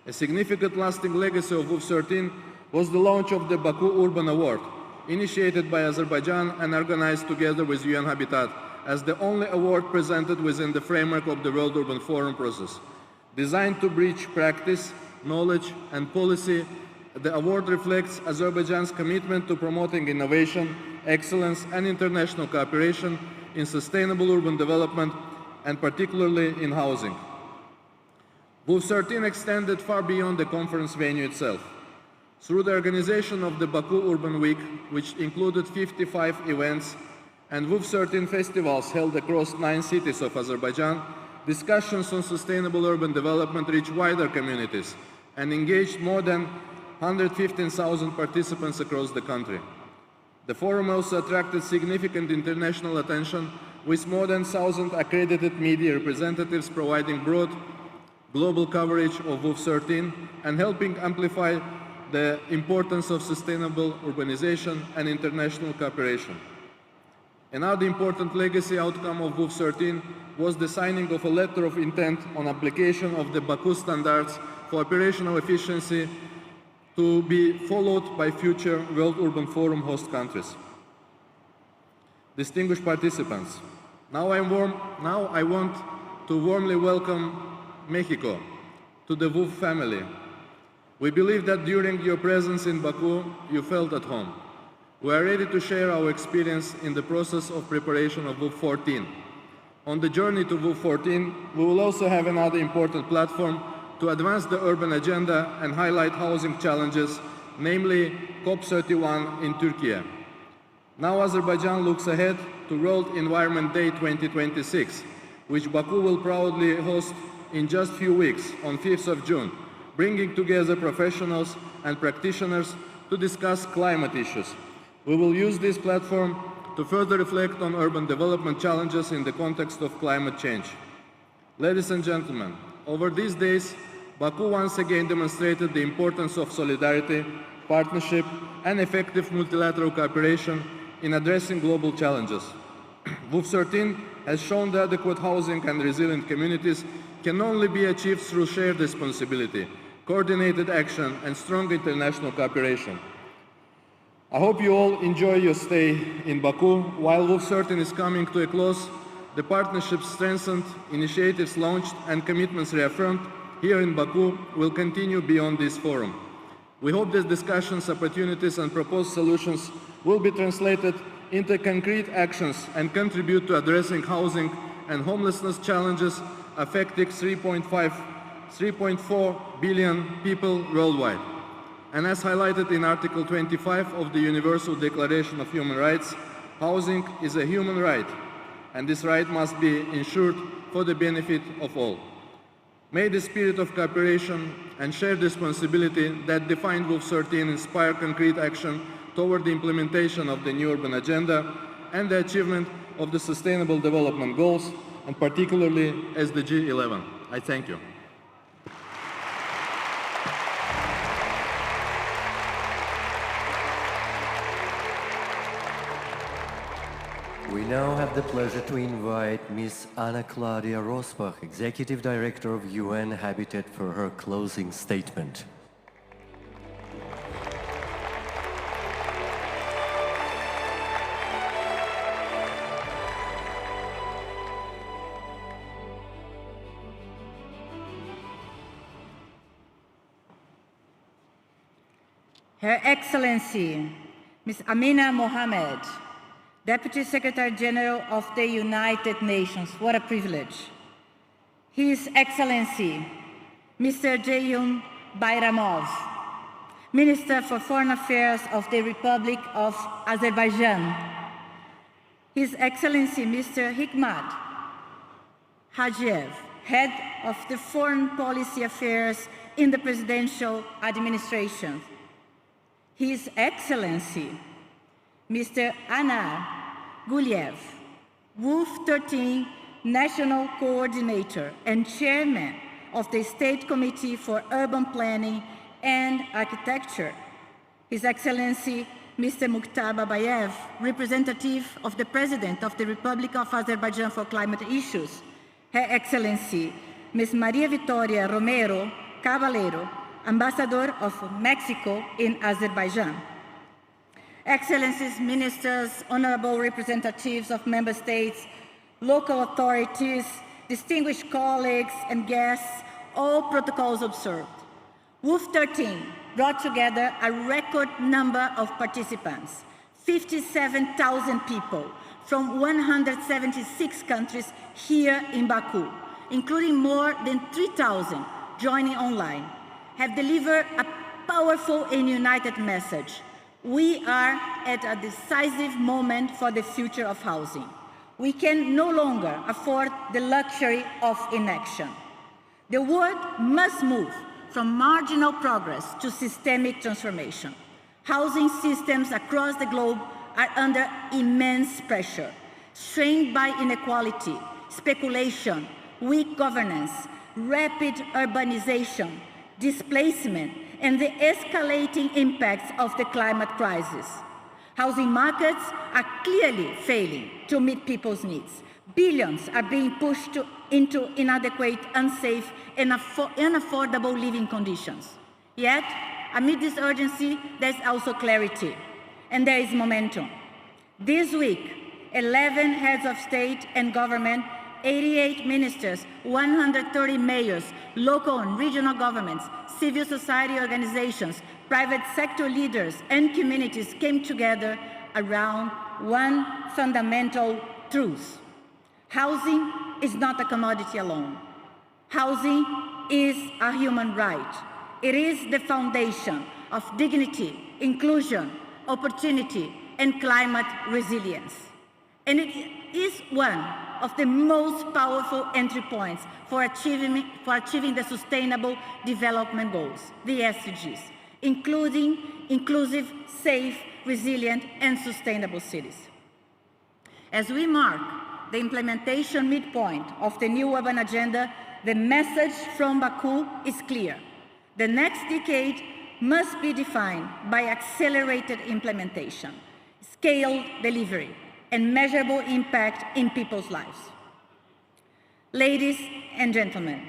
a significant lasting legacy of WUF13 was the launch of the Baku Urban Award, initiated by Azerbaijan and organized together with UN Habitat as the only award presented within the framework of the World Urban Forum process. Designed to bridge practice, knowledge and policy, the award reflects Azerbaijan's commitment to promoting innovation, excellence and international cooperation in sustainable urban development and particularly in housing. WUF13 extended far beyond the conference venue itself. Through the organization of the Baku Urban Week, which included 55 events and WUF13 festivals held across 9 cities of Azerbaijan, discussions on sustainable urban development reached wider communities and engaged more than 115,000 participants across the country. The forum also attracted significant international attention, with more than 1,000 accredited media representatives providing broad global coverage of WUF13 and helping amplify the importance of sustainable urbanization and international cooperation. Another important legacy outcome of WUF13 was the signing of a letter of intent on application of the Baku standards for operational efficiency to be followed by future World Urban Forum host countries. Distinguished participants, now I want to warmly welcome Mexico to the WUF family. We believe that during your presence in Baku, you felt at home. We are ready to share our experience in the process of preparation of WUF14. On the journey to WUF14, we will also have another important platform to advance the urban agenda and highlight housing challenges, namely COP31 in Turkey. Now Azerbaijan looks ahead to World Environment Day 2026, which Baku will proudly host in just a few weeks on 5th of June, bringing together professionals and practitioners to discuss climate issues. We will use this platform to further reflect on urban development challenges in the context of climate change. Ladies and gentlemen, over these days, Baku once again demonstrated the importance of solidarity, partnership, and effective multilateral cooperation in addressing global challenges. WUF13 has shown that adequate housing and resilient communities can only be achieved through shared responsibility, coordinated action, and strong international cooperation. I hope you all enjoy your stay in Baku. While WUF13 is coming to a close, the partnerships strengthened, initiatives launched, and commitments reaffirmed here in Baku will continue beyond this forum. We hope these discussions, opportunities, and proposed solutions will be translated into concrete actions and contribute to addressing housing and homelessness challenges affecting 3.4 billion people worldwide. And as highlighted in Article 25 of the Universal Declaration of Human Rights, housing is a human right, and this right must be ensured for the benefit of all. May the spirit of cooperation and shared responsibility that defined WUF13 inspire concrete action toward the implementation of the new urban agenda and the achievement of the Sustainable Development Goals, and particularly SDG 11. I thank you. We now have the pleasure to invite Ms. Anna Claudia Rosbach, Executive Director of UN Habitat, for her closing statement. Her Excellency, Ms. Amina Mohammed, Deputy Secretary General of the United Nations, what a privilege. His Excellency, Mr. Ceyhun Bayramov, Minister for Foreign Affairs of the Republic of Azerbaijan, His Excellency, Mr. Hikmat Hajiev, head of the Foreign Policy Affairs in the presidential administration. His Excellency, Mr. Anar Guliev, WUF13 National Coordinator and Chairman of the State Committee for Urban Planning and Architecture. His Excellency, Mr. Mukhtar Babayev, representative of the President of the Republic of Azerbaijan for Climate Issues. Her Excellency, Ms. Maria Victoria Romero Caballero, Ambassador of Mexico in Azerbaijan. Excellencies, Ministers, Honorable Representatives of Member States, local authorities, distinguished colleagues and guests, all protocols observed. WUF13 brought together a record number of participants, 57,000 people from 176 countries here in Baku, including more than 3,000 joining online, have delivered a powerful and united message. We are at a decisive moment for the future of housing. We can no longer afford the luxury of inaction. The world must move from marginal progress to systemic transformation. Housing systems across the globe are under immense pressure, strained by inequality, speculation, weak governance, rapid urbanization, displacement, and the escalating impacts of the climate crisis. Housing markets are clearly failing to meet people's needs. Billions are being pushed into inadequate, unsafe, and unaffordable living conditions. Yet, amid this urgency, there's also clarity, and there is momentum. This week, 11 heads of state and government, 88 ministers, 130 mayors, local and regional governments, civil society organizations, private sector leaders, and communities came together around one fundamental truth. Housing is not a commodity alone. Housing is a human right. It is the foundation of dignity, inclusion, opportunity, and climate resilience. And it is one of the most powerful entry points for achieving the Sustainable Development Goals, the SDGs, including inclusive, safe, resilient, and sustainable cities. As we mark the implementation midpoint of the new urban agenda, the message from Baku is clear. The next decade must be defined by accelerated implementation, scaled delivery, and measurable impact in people's lives. Ladies and gentlemen,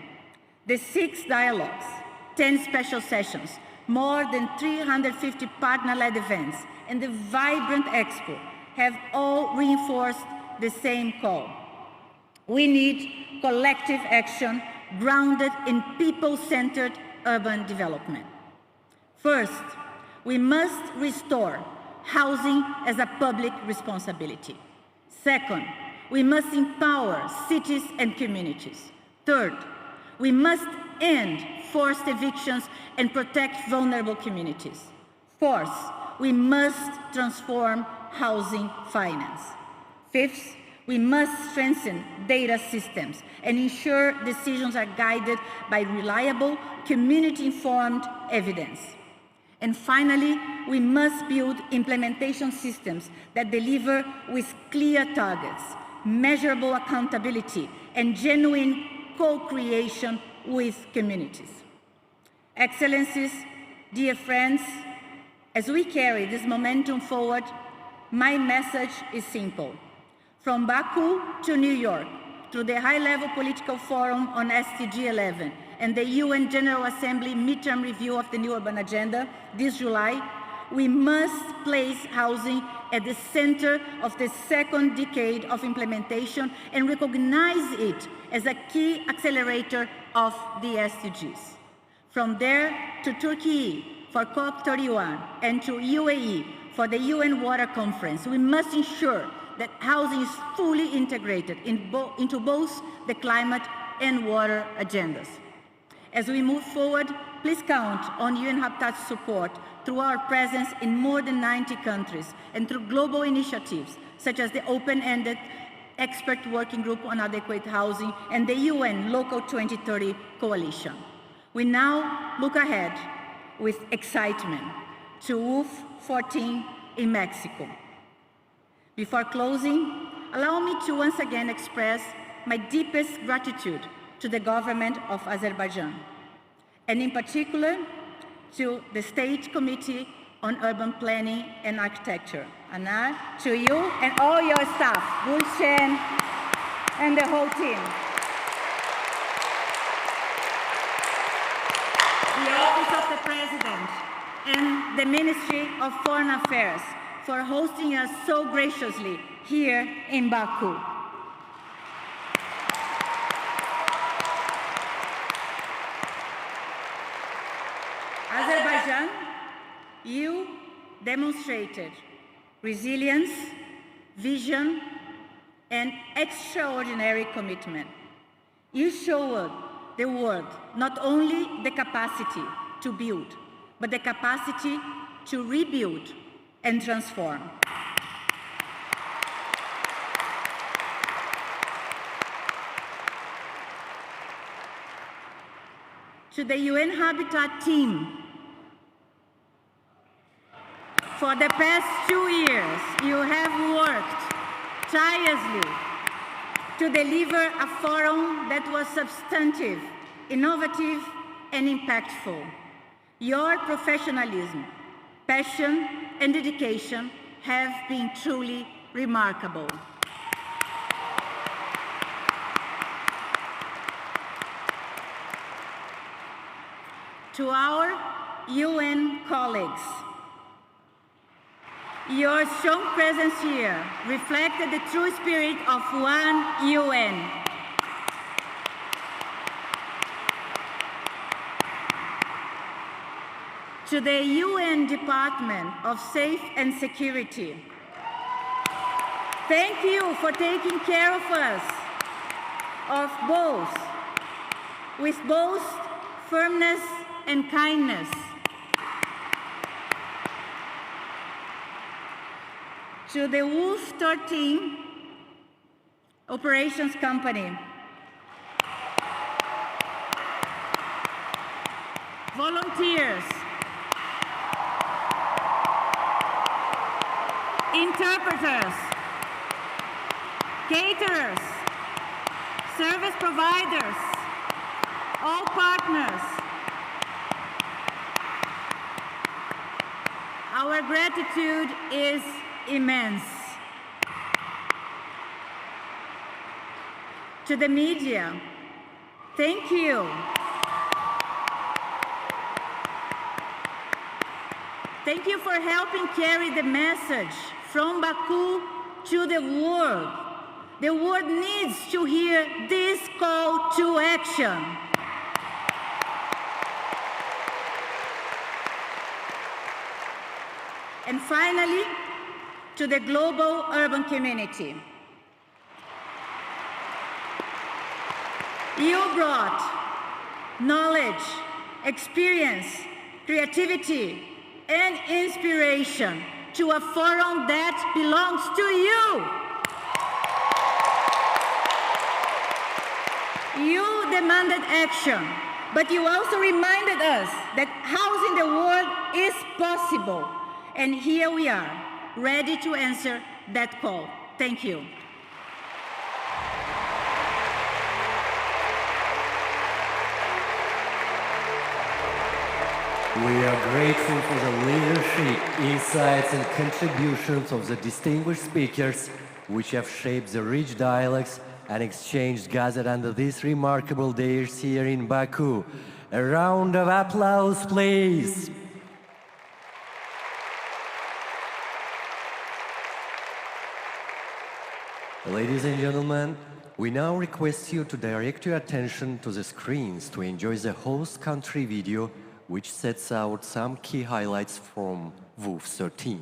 the 6 dialogues, 10 special sessions, more than 350 partner-led events, and the vibrant expo have all reinforced the same call. We need collective action grounded in people-centered urban development. First, we must restore housing as a public responsibility. Second, we must empower cities and communities. Third, we must end forced evictions and protect vulnerable communities. Fourth, we must transform housing finance. Fifth, we must strengthen data systems and ensure decisions are guided by reliable, community-informed evidence. And finally, we must build implementation systems that deliver with clear targets, measurable accountability, and genuine co-creation with communities. Excellencies, dear friends, as we carry this momentum forward, my message is simple. From Baku to New York, through the high-level political forum on SDG 11 and the UN General Assembly midterm review of the new urban agenda this July, we must place housing at the center of the second decade of implementation and recognize it as a key accelerator of the SDGs. From there to Turkey for COP31 and to UAE for the UN Water Conference, we must ensure that housing is fully integrated into both the climate and water agendas. As we move forward, please count on UN Habitat's support through our presence in more than 90 countries and through global initiatives such as the open-ended Expert Working Group on Adequate Housing, and the UN Local 2030 Coalition. We now look ahead with excitement to WUF13 in Mexico. Before closing, allow me to once again express my deepest gratitude to the government of Azerbaijan, and in particular to the State Committee on Urban Planning and Architecture. Anar, to you and all your staff, Gulshen and the whole team. The Office of the President and the Ministry of Foreign Affairs for hosting us so graciously here in Baku. Azerbaijan, you demonstrated resilience, vision, and extraordinary commitment. You showed the world not only the capacity to build, but the capacity to rebuild and transform. To the UN Habitat team, for the past 2 years, you have worked tirelessly to deliver a forum that was substantive, innovative, and impactful. Your professionalism, passion, and dedication have been truly remarkable. To our UN colleagues, your strong presence here reflected the true spirit of one UN. To the UN Department of Safety and Security, thank you for taking care of us, with both firmness and kindness. To the WUF13 Operations Company, volunteers, interpreters, caterers, service providers, all partners, our gratitude is immense. To the media, thank you. Thank you for helping carry the message from Baku to the world. The world needs to hear this call to action. And finally, to the global urban community. You brought knowledge, experience, creativity, and inspiration to a forum that belongs to you. You demanded action, but you also reminded us that housing the world is possible. And here we are, ready to answer that call. Thank you. We are grateful for the leadership, insights, and contributions of the distinguished speakers, which have shaped the rich dialogues and exchanges gathered under these remarkable days here in Baku. A round of applause, please. Ladies and gentlemen, we now request you to direct your attention to the screens to enjoy the host country video, which sets out some key highlights from WUF13.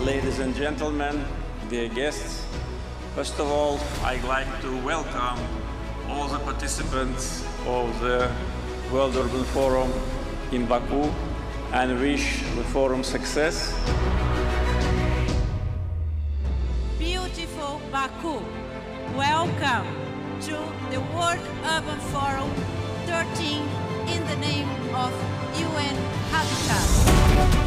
ladies and gentlemen, dear guests, first of all, I'd like to welcome all the participants of the World Urban Forum in Baku and wish the forum success. Beautiful Baku, welcome to the World Urban Forum 13 in the name of UN Habitat.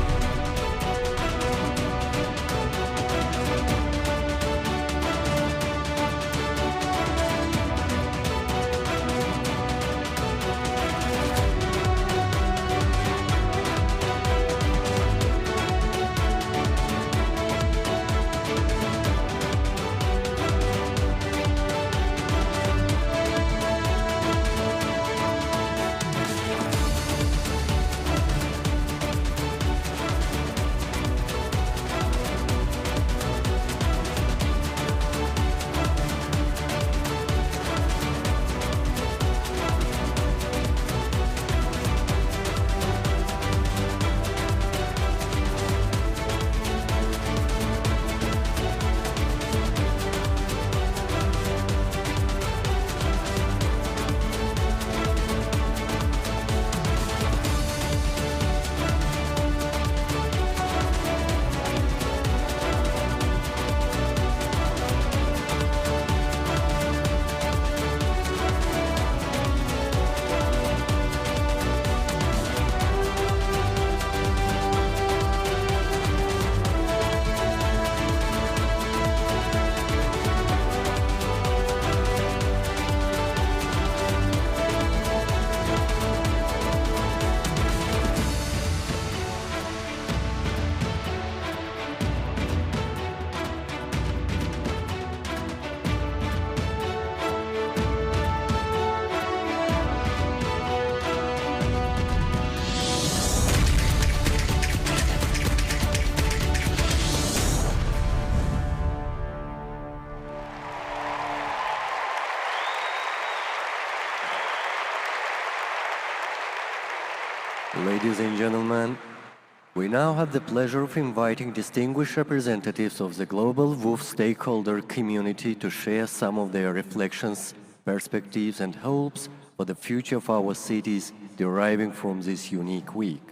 Ladies and gentlemen, we now have the pleasure of inviting distinguished representatives of the global WUF stakeholder community to share some of their reflections, perspectives and hopes for the future of our cities deriving from this unique week.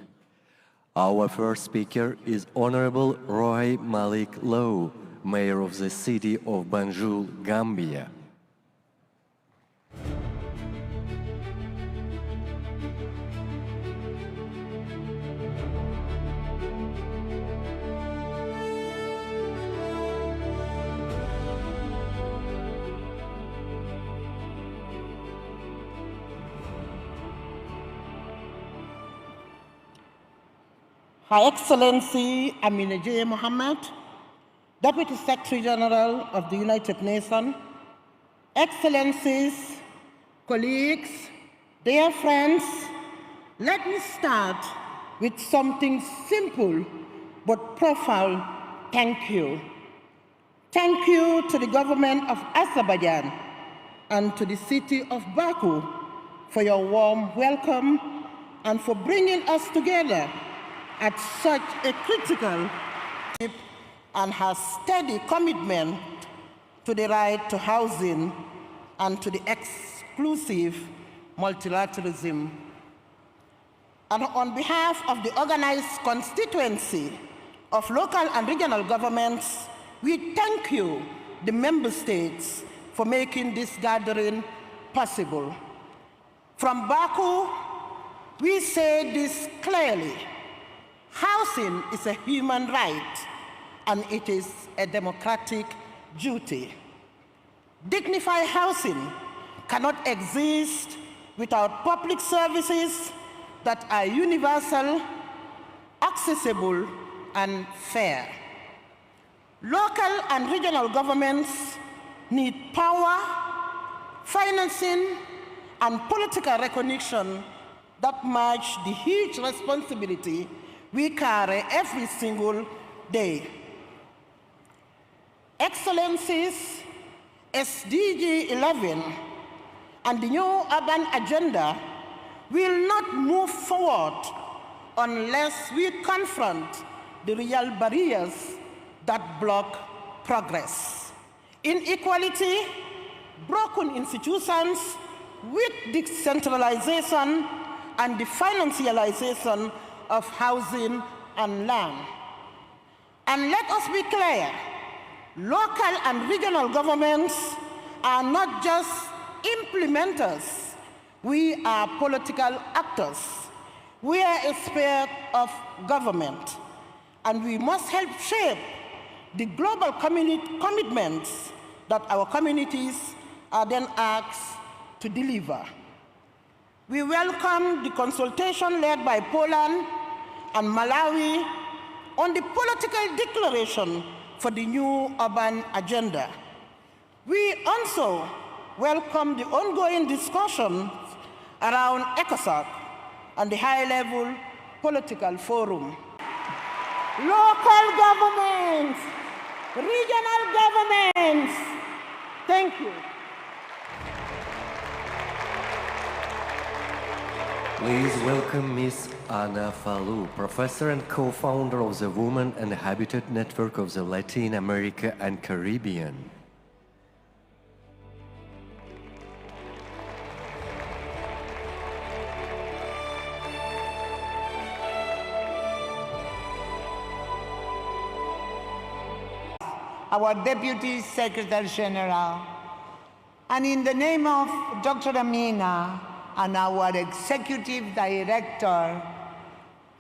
Our first speaker is Honorable Roy Malik Lowe, Mayor of the city of Banjul, Gambia. Her Excellency Amina J. Mohammed, Deputy Secretary General of the United Nations, Excellencies, colleagues, dear friends, let me start with something simple but profound thank you. Thank you to the government of Azerbaijan and to the city of Baku for your warm welcome and for bringing us together at such a critical time and her steady commitment to the right to housing and to the exclusive multilateralism. And on behalf of the organized constituency of local and regional governments, we thank you, the member states, for making this gathering possible. From Baku, we say this clearly. Housing is a human right, and it is a democratic duty. Dignified housing cannot exist without public services that are universal, accessible, and fair. Local and regional governments need power, financing, and political recognition that match the huge responsibility we carry every single day. Excellencies, SDG 11 and the new urban agenda will not move forward unless we confront the real barriers that block progress. Inequality, broken institutions with decentralization and the financialization of housing and land. And let us be clear, local and regional governments are not just implementers. We are political actors. We are a sphere of government, and we must help shape the global commitments that our communities are then asked to deliver. We welcome the consultation led by Poland and Malawi on the political declaration for the new urban agenda. We also welcome the ongoing discussions around ECOSOC and the high-level political forum. Local governments, regional governments, thank you. Please welcome Ms. Ana Falou, professor and co-founder of the Women and Habitat Network of the Latin America and Caribbean. Our Deputy Secretary General, and in the name of Dr. Amina and our Executive Director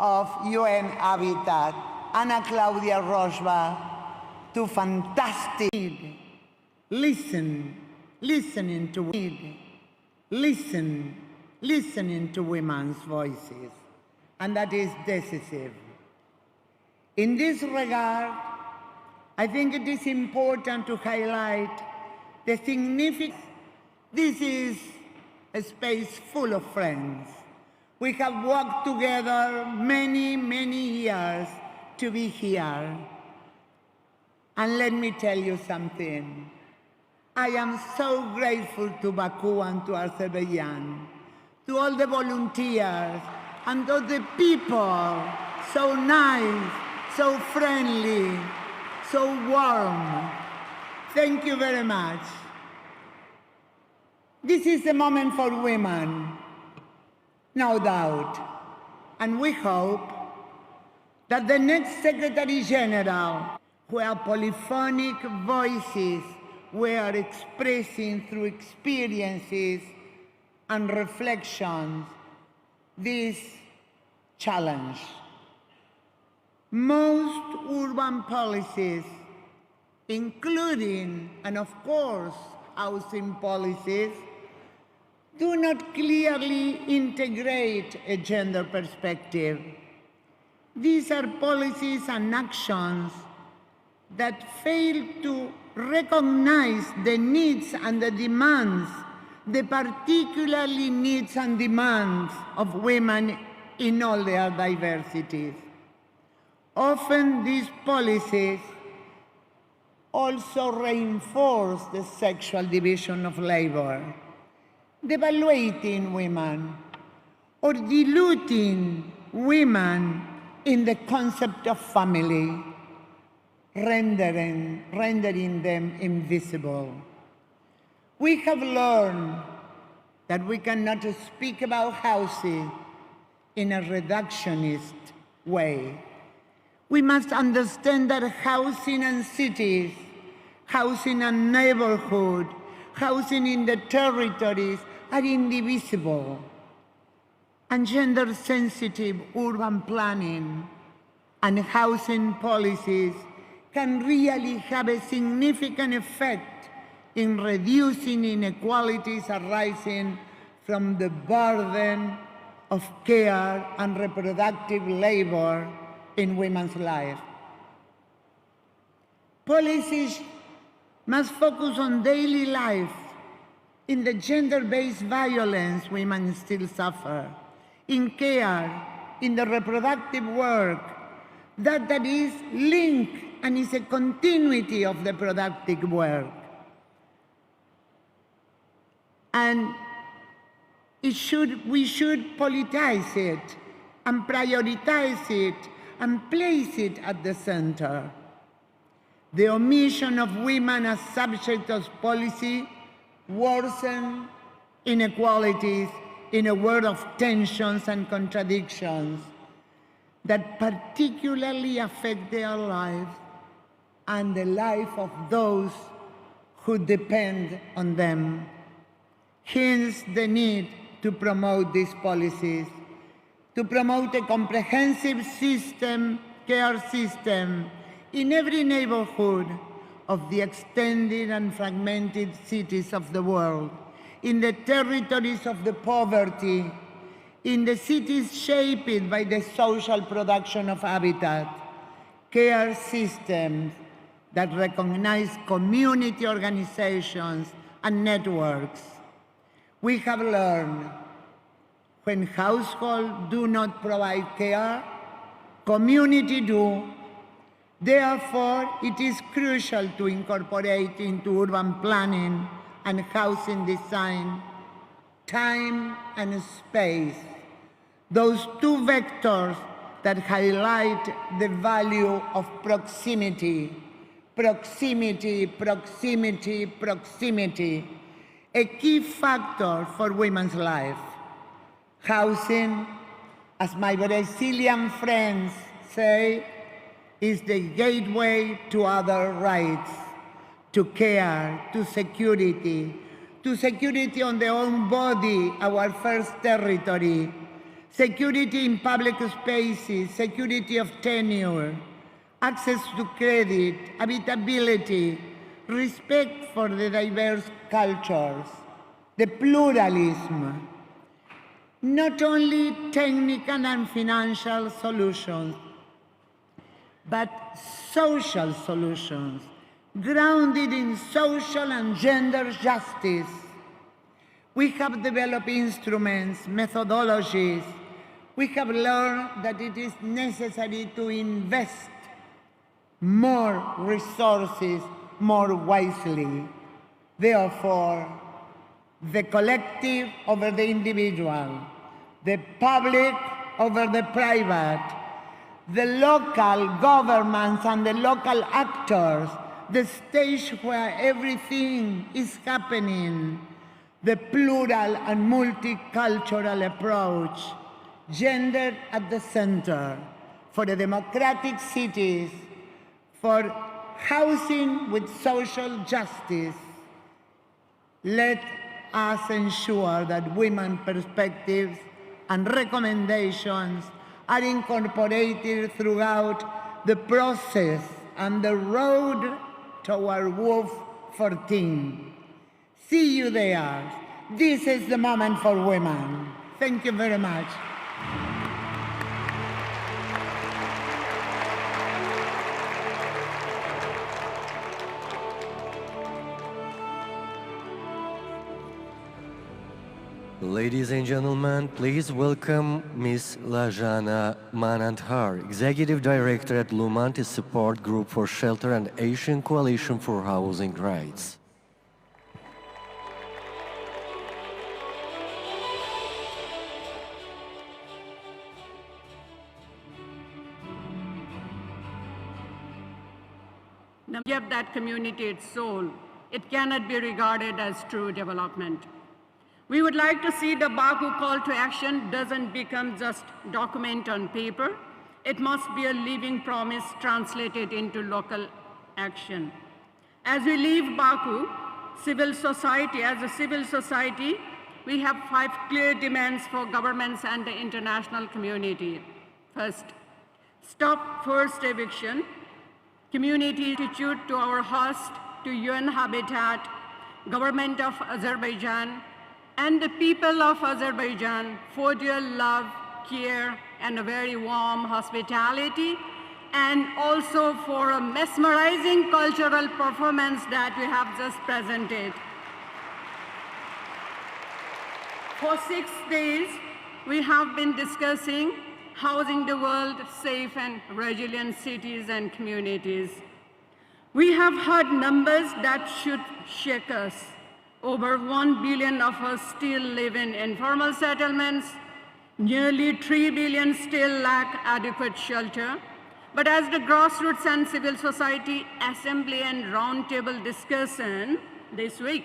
of UN Habitat, Ana Claudia Rosba, to fantastic listening to women's voices, and that is decisive. In this regard, I think it is important to highlight the significance. This is a space full of friends. We have worked together many, many years to be here. And let me tell you something. I am so grateful to Baku and to Azerbaijan, to all the volunteers and to the people, so nice, so friendly, so warm. Thank you very much. This is a moment for women, no doubt. And we hope that the next Secretary General, where polyphonic voices were expressing through experiences and reflections this challenge. Most urban policies, including, and of course, housing policies, do not clearly integrate a gender perspective. These are policies and actions that fail to recognize the needs and the demands, the particularly needs and demands of women in all their diversities. Often these policies also reinforce the sexual division of labor, devaluating women or diluting women in the concept of family, rendering them invisible. We have learned that we cannot speak about housing in a reductionist way. We must understand that housing and cities, housing and neighborhood, housing in the territories are indivisible. And gender-sensitive urban planning and housing policies can really have a significant effect in reducing inequalities arising from the burden of care and reproductive labor in women's lives. Policies must focus on daily life, in the gender-based violence women still suffer, in care, in the reproductive work, that is linked and is a continuity of the productive work. And we should politicize it and prioritize it and place it at the center. The omission of women as subject of policy worsen inequalities in a world of tensions and contradictions that particularly affect their lives and the life of those who depend on them. Hence the need to promote these policies, to promote a comprehensive care system in every neighborhood of the extended and fragmented cities of the world, in the territories of the poverty, in the cities shaped by the social production of habitat, care systems that recognize community organizations and networks. We have learned when households do not provide care, community do. Therefore, it is crucial to incorporate into urban planning and housing design time and space, those two vectors that highlight the value of proximity. Proximity, proximity, proximity, a key factor for women's life. Housing, as my Brazilian friends say, is the gateway to other rights, to care, to security on their own body, our first territory, security in public spaces, security of tenure, access to credit, habitability, respect for the diverse cultures, the pluralism, not only technical and financial solutions, but social solutions, grounded in social and gender justice. We have developed instruments, methodologies. We have learned that it is necessary to invest more resources more wisely. Therefore, the collective over the individual, the public over the private, the local governments and the local actors, the stage where everything is happening, the plural and multicultural approach, gender at the center, for the democratic cities, for housing with social justice. Let us ensure that women's perspectives and recommendations are incorporated throughout the process and the road toward WUF13. See you there. This is the moment for women. Thank you very much. Ladies and gentlemen, please welcome Ms. Lajana Manandhar, Executive Director at Lumantis Support Group for Shelter and Asian Coalition for Housing Rights. Give that community its soul, it cannot be regarded as true development. We would like to see the Baku call to action doesn't become just document on paper. It must be a living promise translated into local action. As we leave Baku, as a civil society, we have 5 clear demands for governments and the international community. First, stop forced eviction. Community attitude to our host, to UN Habitat, government of Azerbaijan, and the people of Azerbaijan for their love, care, and a very warm hospitality, and also for a mesmerizing cultural performance that we have just presented. For 6 days, we have been discussing housing the world safe and resilient cities and communities. We have heard numbers that should shake us. Over 1 billion of us still live in informal settlements. Nearly 3 billion still lack adequate shelter. But as the grassroots and civil society assembly and roundtable discussion this week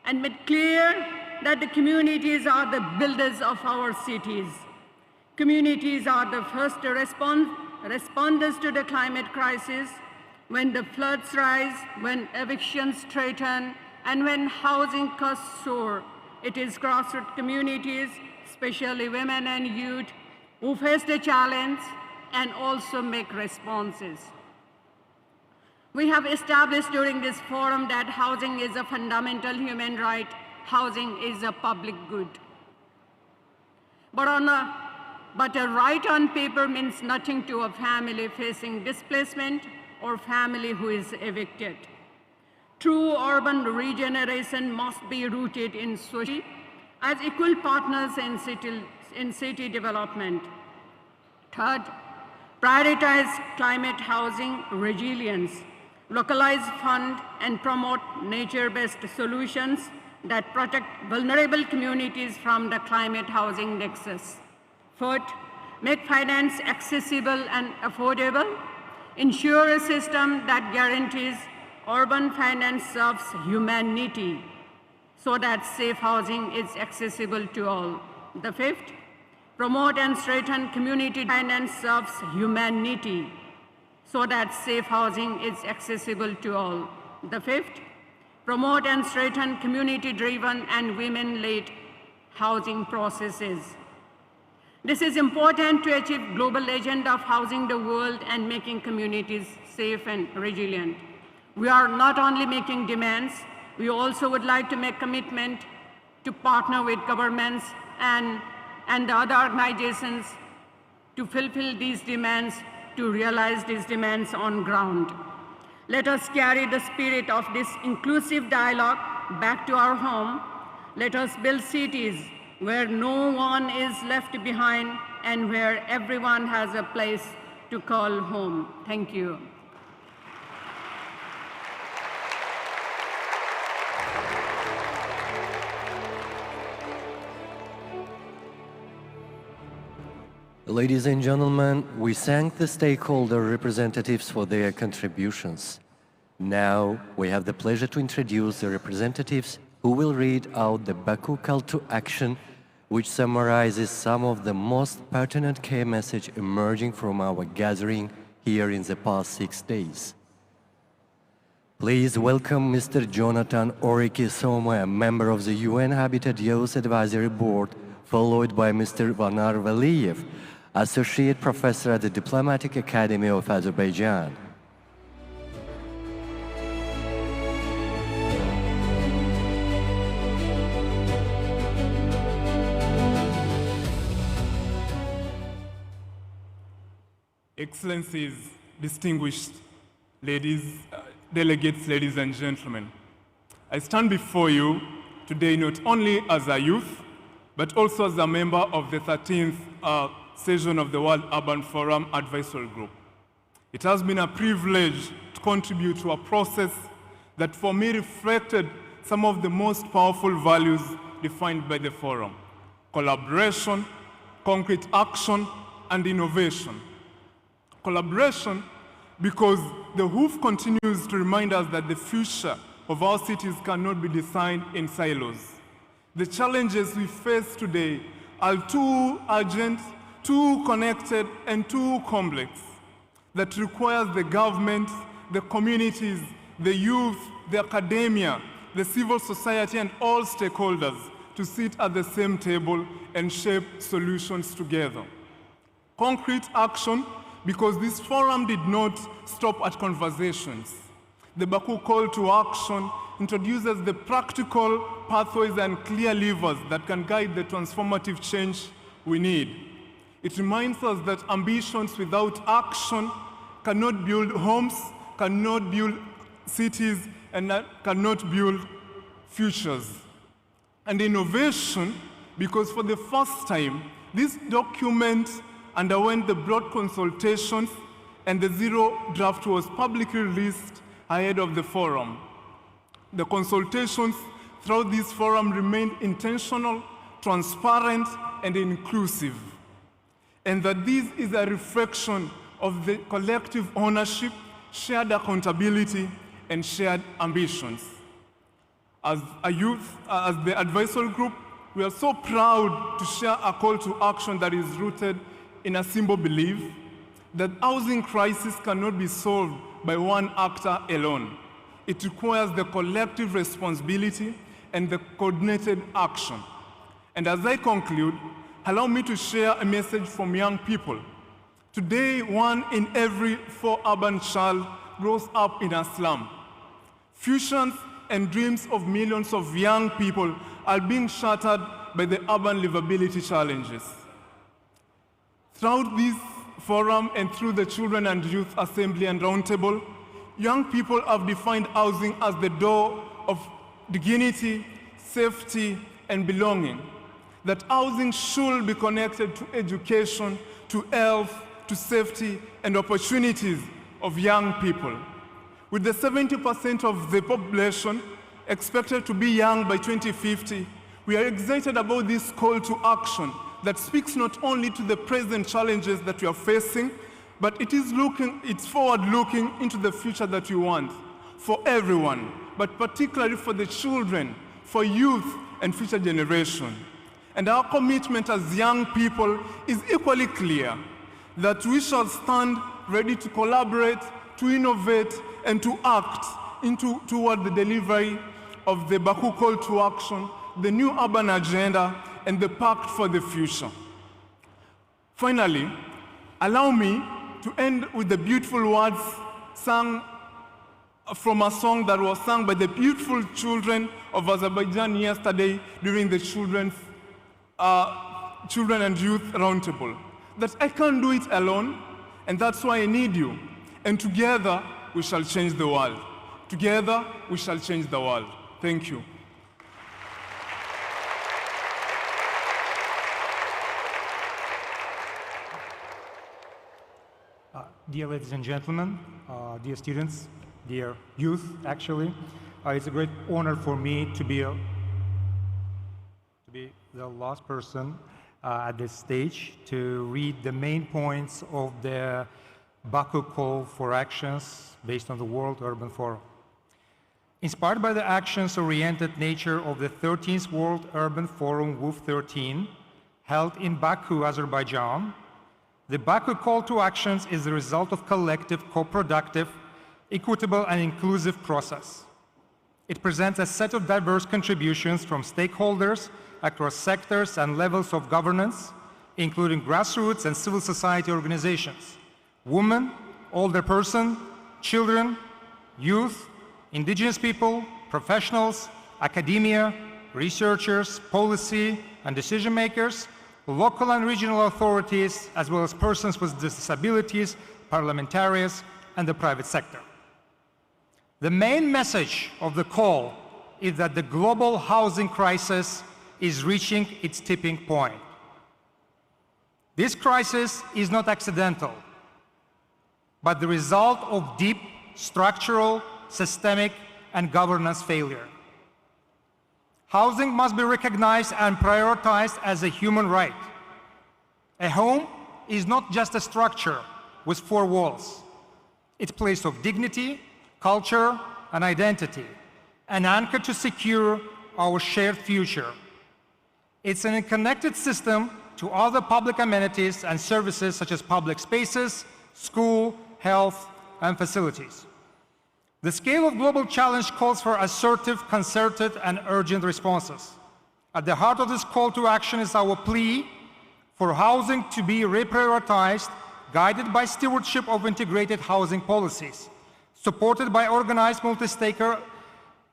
and made clear that the communities are the builders of our cities. Communities are the first responders to the climate crisis. When the floods rise, when evictions threaten, and when housing costs soar, it is grassroots communities, especially women and youth, who face the challenge and also make responses. We have established during this forum that housing is a fundamental human right. Housing is a public good. But a right on paper means nothing to a family facing displacement or family who is evicted. True urban regeneration must be rooted in society as equal partners in city development. Third, prioritize climate housing resilience, localize, fund, and promote nature-based solutions that protect vulnerable communities from the climate housing nexus. Fourth, make finance accessible and affordable, ensure a system that guarantees urban finance serves humanity so that safe housing is accessible to all. The fifth, promote and strengthen community finance serves humanity so that safe housing is accessible to all. The fifth, promote and strengthen community-driven and women-led housing processes. This is important to achieve global agenda of housing the world and making communities safe and resilient. We are not only making demands, we also would like to make commitment to partner with governments and the other organizations to fulfill these demands, to realize these demands on ground. Let us carry the spirit of this inclusive dialogue back to our home. Let us build cities where no one is left behind and where everyone has a place to call home. Thank you. Ladies and gentlemen, we thank the stakeholder representatives for their contributions. Now, we have the pleasure to introduce the representatives who will read out the Baku Call to Action, which summarizes some of the most pertinent key messages emerging from our gathering here in the past 6 days. Please welcome Mr. Jonathan Oriki-Soma, a member of the UN Habitat Youth Advisory Board, followed by Mr. Vanar Valiyev, Associate Professor at the Diplomatic Academy of Azerbaijan. Excellencies, distinguished delegates, ladies and gentlemen, I stand before you today not only as a youth, but also as a member of the 13th session of the World Urban Forum Advisory Group. It has been a privilege to contribute to a process that for me reflected some of the most powerful values defined by the forum: collaboration, concrete action, and innovation. Collaboration, because the WUF continues to remind us that the future of our cities cannot be designed in silos. The challenges we face today are too urgent, too connected, and too complex that requires the government, the communities, the youth, the academia, the civil society, and all stakeholders to sit at the same table and shape solutions together. Concrete action, because this forum did not stop at conversations. The Baku Call to Action introduces the practical pathways and clear levers that can guide the transformative change we need. It reminds us that ambitions without action cannot build homes, cannot build cities, and cannot build futures. And innovation, because for the first time, this document underwent the broad consultations, and the zero draft was publicly released ahead of the forum. The consultations throughout this forum remained intentional, transparent, and inclusive. And that this is a reflection of the collective ownership, shared accountability, and shared ambitions. As a youth, as the advisory group, we are so proud to share a call to action that is rooted in a simple belief that housing crisis cannot be solved by one actor alone. It requires the collective responsibility and the coordinated action. And as I conclude, allow me to share a message from young people. Today, 1 in every 4 urban child grows up in a slum. Fusions and dreams of millions of young people are being shattered by the urban livability challenges. Throughout this forum and through the Children and Youth Assembly and Roundtable, young people have defined housing as the door of dignity, safety, and belonging. That housing should be connected to education, to health, to safety, and opportunities of young people. With the 70% of the population expected to be young by 2050, we are excited about this call to action that speaks not only to the present challenges that we are facing, but it's forward-looking into the future that we want for everyone, but particularly for the children, for youth, and future generation. And our commitment as young people is equally clear, that we shall stand ready to collaborate, to innovate, and to act toward the delivery of the Baku Call to Action, the new urban agenda, and the Pact for the Future. Finally, allow me to end with the beautiful words sung from a song that was sung by the beautiful children of Azerbaijan yesterday during the Children and Youth Roundtable. That I can't do it alone, and that's why I need you. And together, we shall change the world. Together, we shall change the world. Thank you. Dear ladies and gentlemen, dear students, dear youth, actually, it's a great honor for me to be the last person at this stage to read the main points of the Baku Call for Actions based on the World Urban Forum. Inspired by the actions-oriented nature of the 13th World Urban Forum WUF13, held in Baku, Azerbaijan, the Baku Call to Actions is the result of collective, co-productive, equitable, and inclusive process. It presents a set of diverse contributions from stakeholders across sectors and levels of governance, including grassroots and civil society organizations, women, older persons, children, youth, indigenous people, professionals, academia, researchers, policy and decision makers, local and regional authorities, as well as persons with disabilities, parliamentarians, and the private sector. The main message of the call is that the global housing crisis is reaching its tipping point. This crisis is not accidental, but the result of deep structural, systemic, and governance failure. Housing must be recognized and prioritized as a human right. A home is not just a structure with 4 walls. It's a place of dignity, culture, and identity, an anchor to secure our shared future. It's an connected system to other public amenities and services such as public spaces, school, health, and facilities. The scale of global challenge calls for assertive, concerted, and urgent responses. At the heart of this call to action is our plea for housing to be reprioritized, guided by stewardship of integrated housing policies, supported by organized multi-stakeholder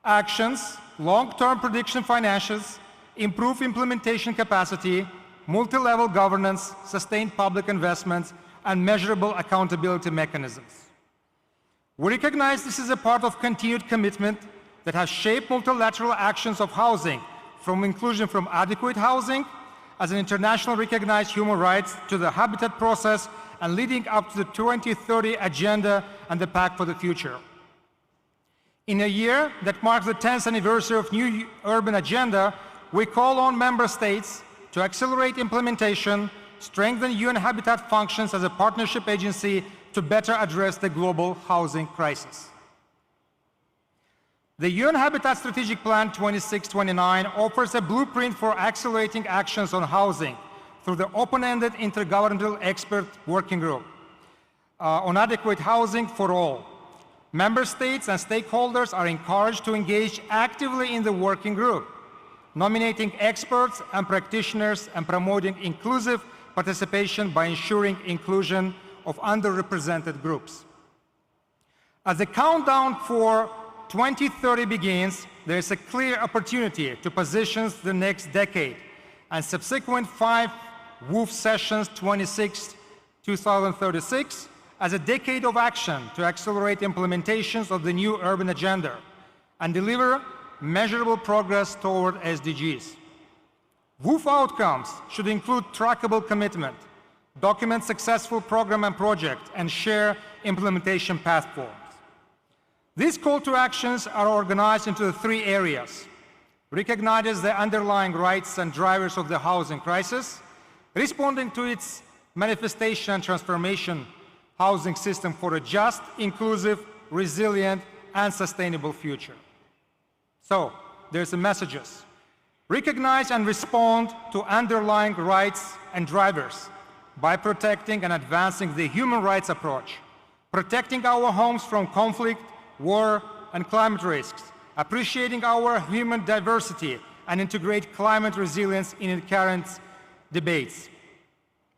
actions, long-term prediction financials, improved implementation capacity, multi-level governance, sustained public investments, and measurable accountability mechanisms. We recognize this is a part of continued commitment that has shaped multilateral actions of housing, from inclusion from adequate housing as an international recognized human right to the habitat process and leading up to the 2030 Agenda and the Pact for the Future. In a year that marks the 10th anniversary of New Urban Agenda, we call on member states to accelerate implementation strengthen UN Habitat functions as a partnership agency to better address the global housing crisis. The UN Habitat Strategic Plan 26-29 offers a blueprint for accelerating actions on housing through the open-ended intergovernmental expert working group on adequate housing for all. Member states and stakeholders are encouraged to engage actively in the working group, nominating experts and practitioners and promoting inclusive participation by ensuring inclusion of underrepresented groups. As the countdown for 2030 begins, there is a clear opportunity to position the next decade and subsequent 5 WUF sessions 2036 as a decade of action to accelerate implementations of the new urban agenda and deliver measurable progress toward SDGs. WUF outcomes should include trackable commitment, document successful program and project, and share implementation path forms. These call to actions are organized into 3 areas: recognizes the underlying rights and drivers of the housing crisis, responding to its manifestation and transformation housing system for a just, inclusive, resilient, and sustainable future. So, there's the messages. Recognize and respond to underlying rights and drivers by protecting and advancing the human rights approach, protecting our homes from conflict, war, and climate risks, appreciating our human diversity, and integrate climate resilience in current debates.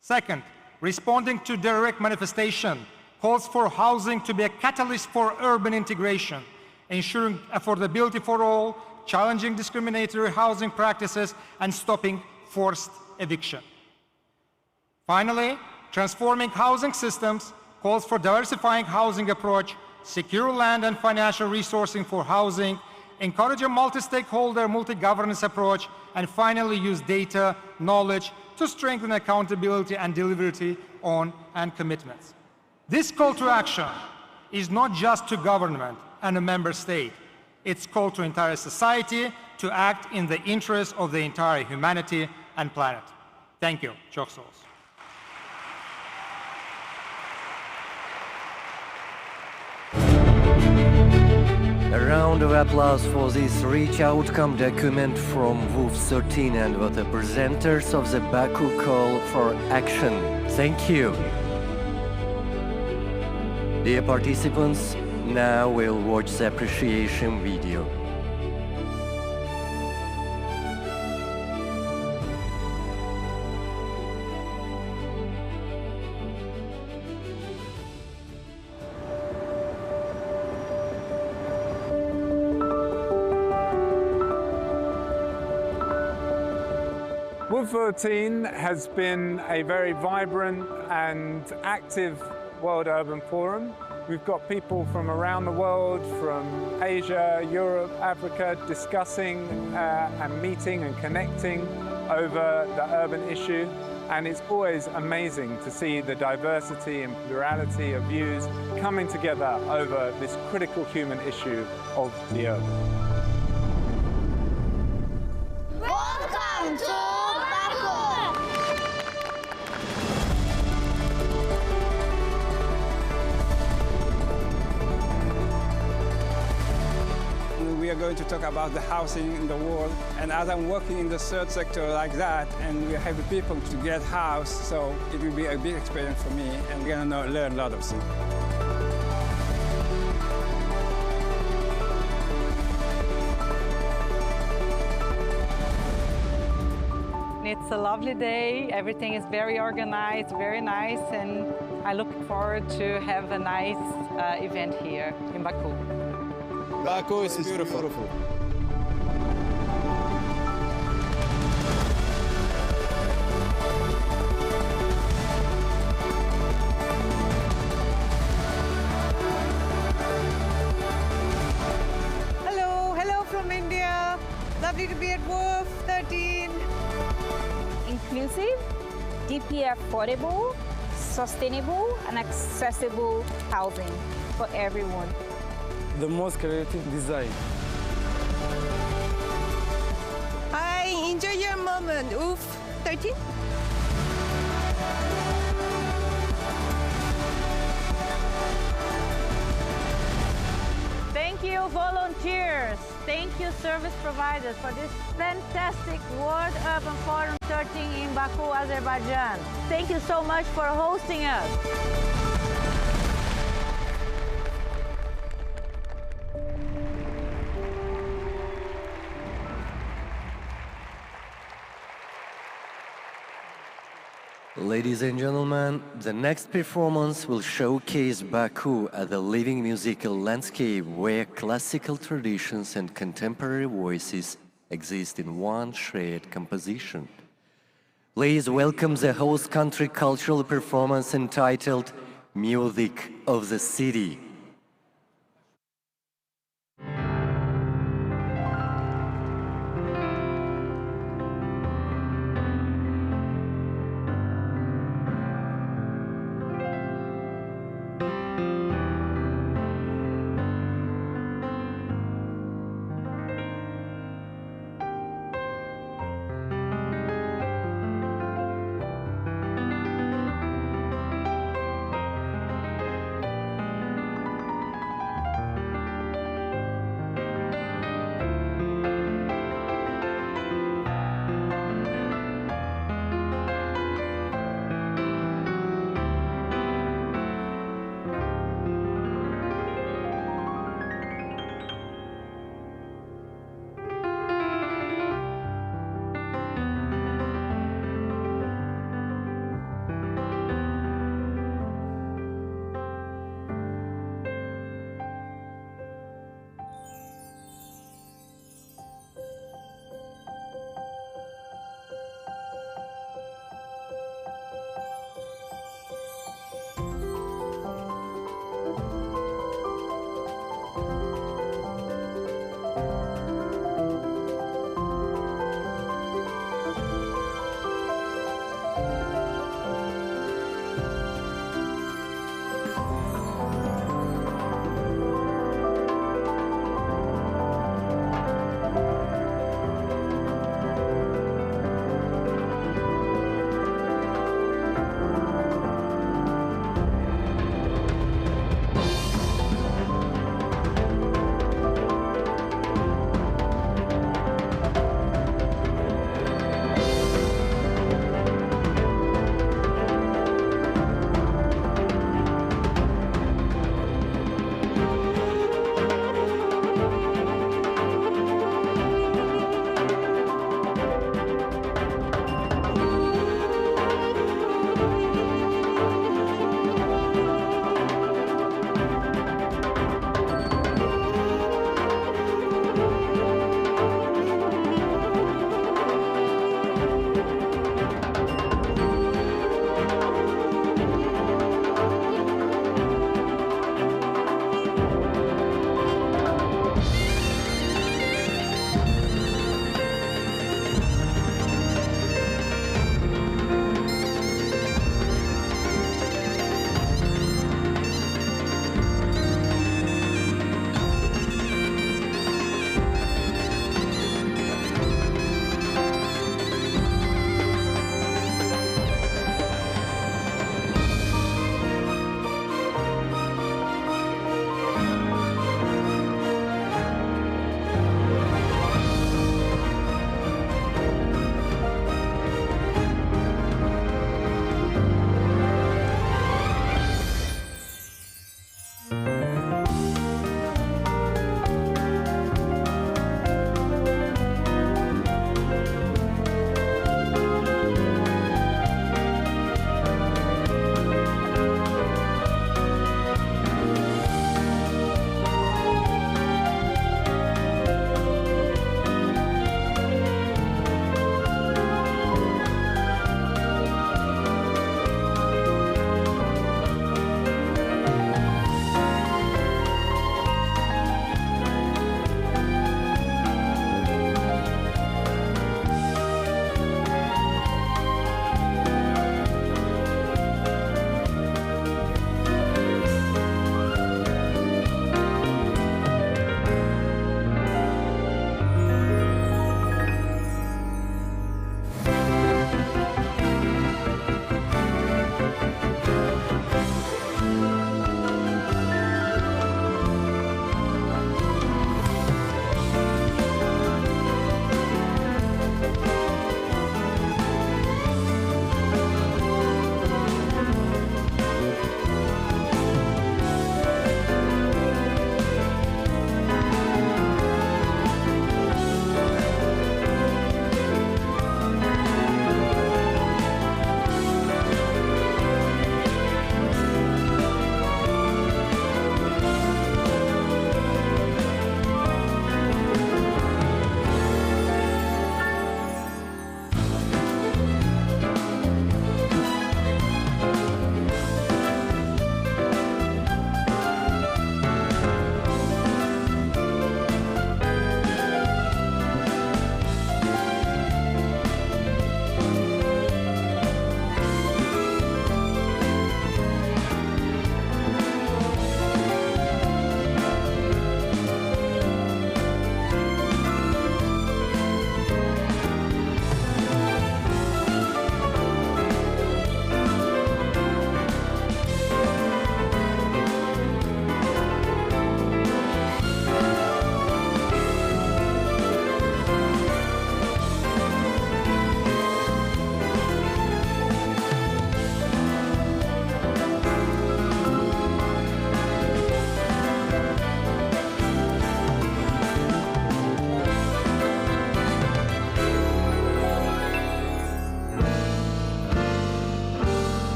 Second, responding to direct manifestation calls for housing to be a catalyst for urban integration, ensuring affordability for all, challenging discriminatory housing practices, and stopping forced eviction. Finally, transforming housing systems calls for diversifying housing approach, secure land and financial resourcing for housing, encourage a multi-stakeholder, multi-governance approach, and finally use data, knowledge to strengthen accountability and delivery on and commitments. This call to action is not just to government and a member state. It's call to entire society to act in the interest of the entire humanity and planet. Thank you. Çok sağ olun. A round of applause for this rich outcome document from WUF13 and the presenters of the Baku Call for Action. Thank you. Dear participants, now we'll watch the appreciation video. WUF13 has been a very vibrant and active World Urban Forum. We've got people from around the world, from Asia, Europe, Africa, discussing and meeting and connecting over the urban issue. And it's always amazing to see the diversity and plurality of views coming together over this critical human issue of the urban. Welcome to we are going to talk about the housing in the world. And as I'm working in the third sector like that, and we have people to get house, so it will be a big experience for me, and we're gonna learn a lot of things. It's a lovely day. Everything is very organized, very nice, and I look forward to have a nice event here in Baku. Baku is beautiful. Hello from India. Lovely to be at WUF13. Inclusive, deeply affordable, sustainable, and accessible housing for everyone. The most creative design. Hi, enjoy your moment, WUF13. Thank you, volunteers. Thank you, service providers, for this fantastic World Urban Forum 13 in Baku, Azerbaijan. Thank you so much for hosting us. Ladies and gentlemen, the next performance will showcase Baku as a living musical landscape where classical traditions and contemporary voices exist in one shared composition. Please welcome the host country cultural performance entitled Music of the City.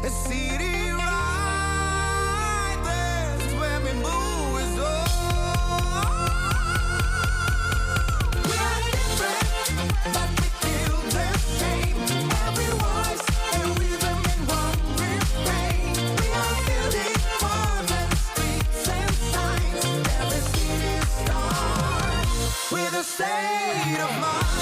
a city right there is where we move is all. We are different, but we feel the same. Every voice and rhythm in one refrain. We are building modern streets and signs. Every city starts with a state of mind.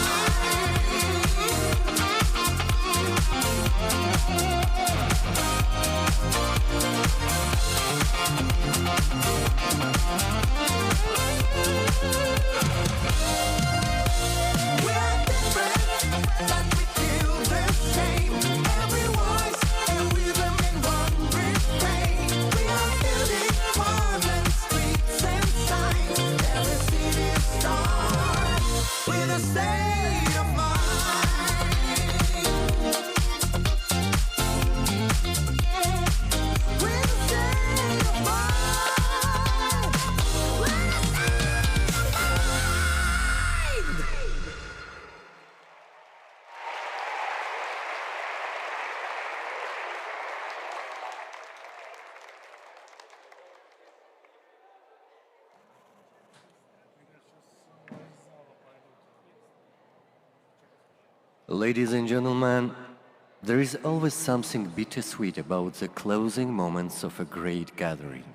Ladies and gentlemen, there is always something bittersweet about the closing moments of a great gathering.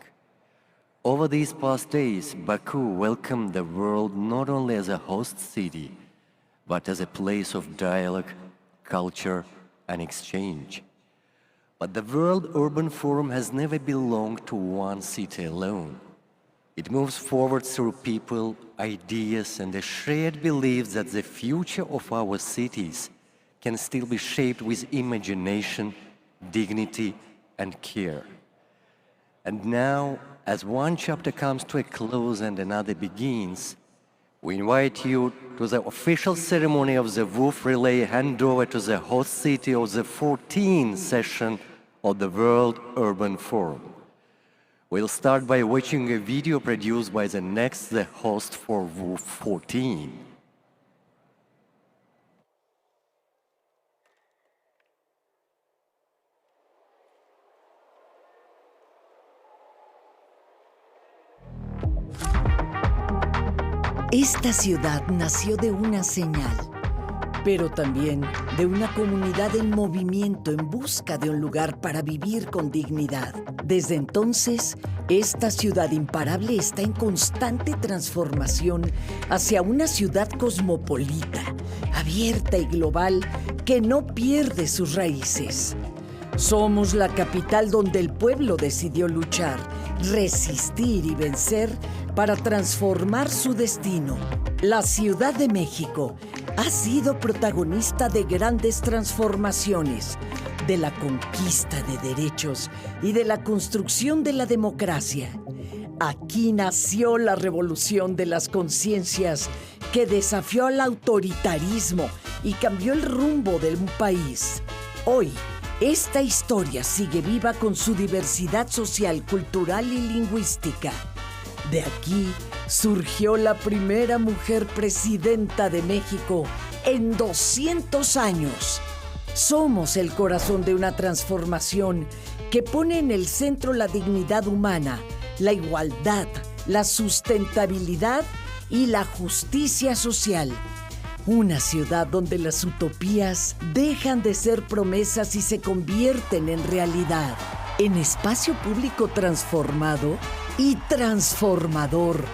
Over these past days, Baku welcomed the world not only as a host city, but as a place of dialogue, culture, and exchange. But the World Urban Forum has never belonged to one city alone. It moves forward through people, ideas, and a shared belief that the future of our cities can still be shaped with imagination, dignity, and care. And now, as one chapter comes to a close and another begins, we invite you to the official ceremony of the WUF relay handover to the host city of the 14th session of the World Urban Forum. We'll start by watching a video produced by the host for WUF13. Esta ciudad nació de una señal, pero también de una comunidad en movimiento en busca de un lugar para vivir con dignidad. Desde entonces, esta ciudad imparable está en constante transformación hacia una ciudad cosmopolita, abierta y global que no pierde sus raíces. Somos la capital donde el pueblo decidió luchar, resistir y vencer para transformar su destino. La Ciudad de México ha sido protagonista de grandes transformaciones, de la conquista de derechos y de la construcción de la democracia. Aquí nació la revolución de las conciencias que desafió al autoritarismo y cambió el rumbo de un país. Hoy, esta historia sigue viva con su diversidad social, cultural y lingüística. De aquí surgió la primera mujer presidenta de México en 200 años. Somos el corazón de una transformación que pone en el centro la dignidad humana, la igualdad, la sustentabilidad y la justicia social. Una ciudad donde las utopías dejan de ser promesas y se convierten en realidad. En espacio público transformado y transformador.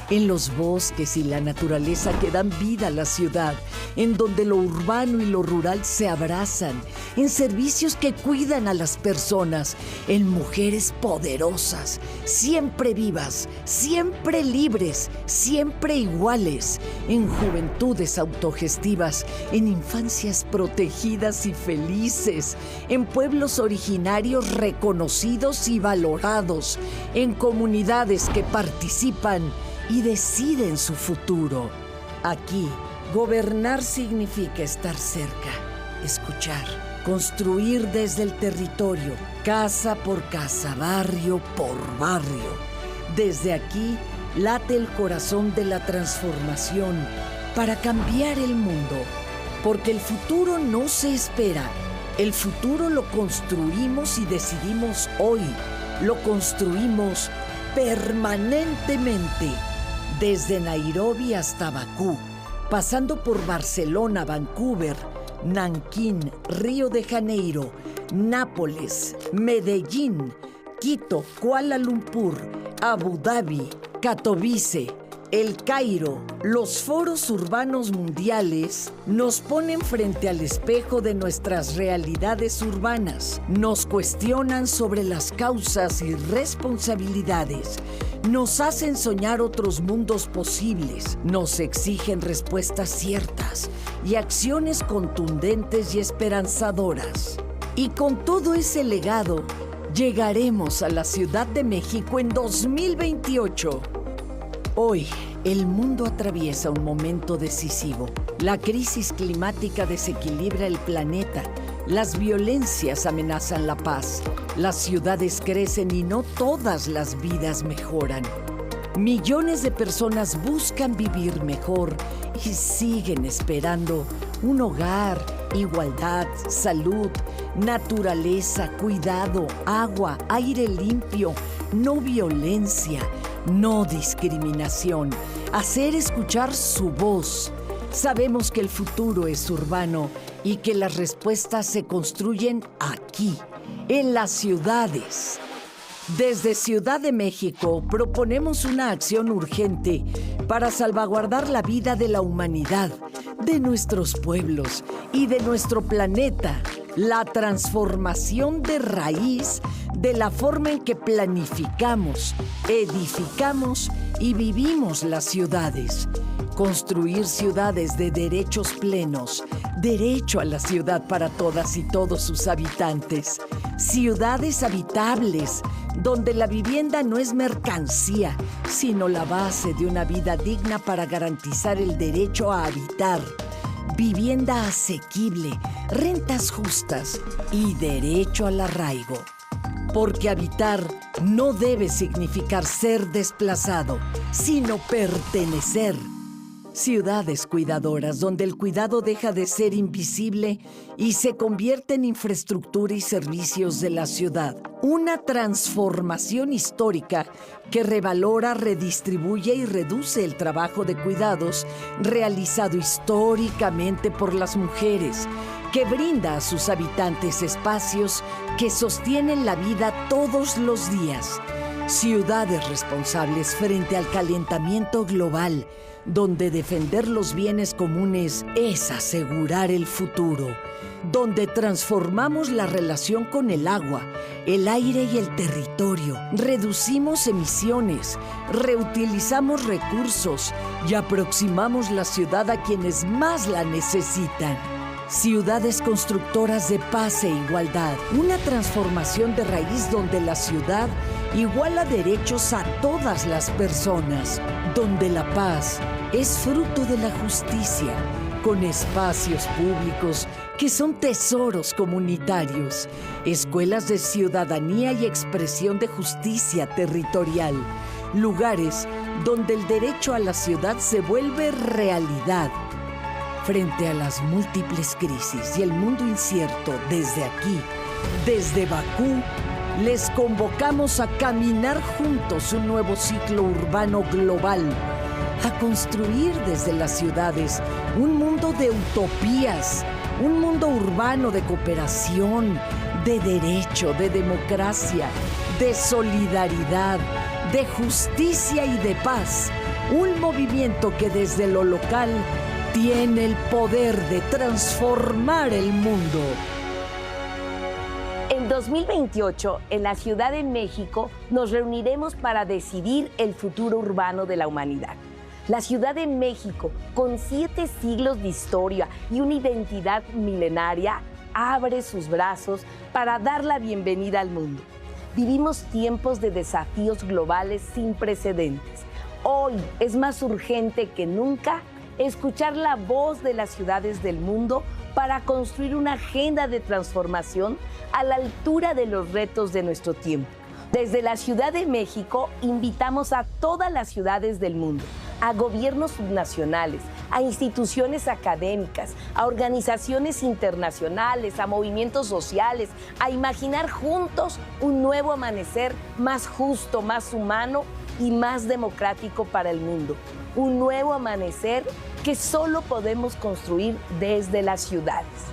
En los bosques y la naturaleza que dan vida a la ciudad, en donde lo urbano y lo rural se abrazan, en servicios que cuidan a las personas, en mujeres poderosas, siempre vivas, siempre libres, siempre iguales, en juventudes autogestivas, en infancias protegidas y felices, en pueblos originarios reconocidos y valorados, en comunidades que participan y deciden su futuro. Aquí, gobernar significa estar cerca, escuchar, construir desde el territorio, casa por casa, barrio por barrio. Desde aquí late el corazón de la transformación para cambiar el mundo, porque el futuro no se espera, El futuro lo construimos y decidimos hoy. Lo construimos permanentemente, desde Nairobi hasta Bakú, pasando por Barcelona, Vancouver, Nankín, Río de Janeiro, Nápoles, Medellín, Quito, Kuala Lumpur, Abu Dhabi, Katowice, El Cairo. Los foros urbanos mundiales nos ponen frente al espejo de nuestras realidades urbanas, nos cuestionan sobre las causas y responsabilidades, nos hacen soñar otros mundos posibles, nos exigen respuestas ciertas y acciones contundentes y esperanzadoras. Y con todo ese legado, llegaremos a la Ciudad de México en 2028. Hoy, el mundo atraviesa un momento decisivo. La crisis climática desequilibra el planeta. Las violencias amenazan la paz. Las ciudades crecen y no todas las vidas mejoran. Millones de personas buscan vivir mejor y siguen esperando un hogar, igualdad, salud, naturaleza, cuidado, agua, aire limpio, no violencia, no discriminación, hacer escuchar su voz. Sabemos que el futuro es urbano y que las respuestas se construyen aquí, en las ciudades. Desde Ciudad de México proponemos una acción urgente para salvaguardar la vida de la humanidad, de nuestros pueblos y de nuestro planeta. La transformación de raíz de la forma en que planificamos, edificamos y vivimos las ciudades. Construir ciudades de derechos plenos, derecho a la ciudad para todas y todos sus habitantes. Ciudades habitables, donde la vivienda no es mercancía, sino la base de una vida digna para garantizar el derecho a habitar. Vivienda asequible, rentas justas y derecho al arraigo. Porque habitar no debe significar ser desplazado, sino pertenecer. Ciudades cuidadoras, donde el cuidado deja de ser invisible y se convierte en infraestructura y servicios de la ciudad. Una transformación histórica que revalora, redistribuye y reduce el trabajo de cuidados realizado históricamente por las mujeres, que brinda a sus habitantes espacios que sostienen la vida todos los días. Ciudades responsables frente al calentamiento global, donde defender los bienes comunes es asegurar el futuro, donde transformamos la relación con el agua, el aire y el territorio, reducimos emisiones, reutilizamos recursos y aproximamos la ciudad a quienes más la necesitan. Ciudades constructoras de paz e igualdad, una transformación de raíz donde la ciudad iguala derechos a todas las personas, donde la paz es fruto de la justicia, con espacios públicos que son tesoros comunitarios, escuelas de ciudadanía y expresión de justicia territorial, lugares donde el derecho a la ciudad se vuelve realidad. Frente a las múltiples crisis y el mundo incierto, desde aquí, desde Bakú, les convocamos a caminar juntos un nuevo ciclo urbano global, a construir desde las ciudades un mundo de utopías, un mundo urbano de cooperación, de derecho, de democracia, de solidaridad, de justicia y de paz. Un movimiento que desde lo local tiene el poder de transformar el mundo. En 2028, en la Ciudad de México, nos reuniremos para decidir el futuro urbano de la humanidad. La Ciudad de México, con 7 siglos de historia y una identidad milenaria, abre sus brazos para dar la bienvenida al mundo. Vivimos tiempos de desafíos globales sin precedentes. Hoy es más urgente que nunca escuchar la voz de las ciudades del mundo para construir una agenda de transformación a la altura de los retos de nuestro tiempo. Desde la Ciudad de México invitamos a todas las ciudades del mundo, a gobiernos subnacionales, a instituciones académicas, a organizaciones internacionales, a movimientos sociales, a imaginar juntos un nuevo amanecer más justo, más humano y más democrático para el mundo. Un nuevo amanecer que solo podemos construir desde las ciudades.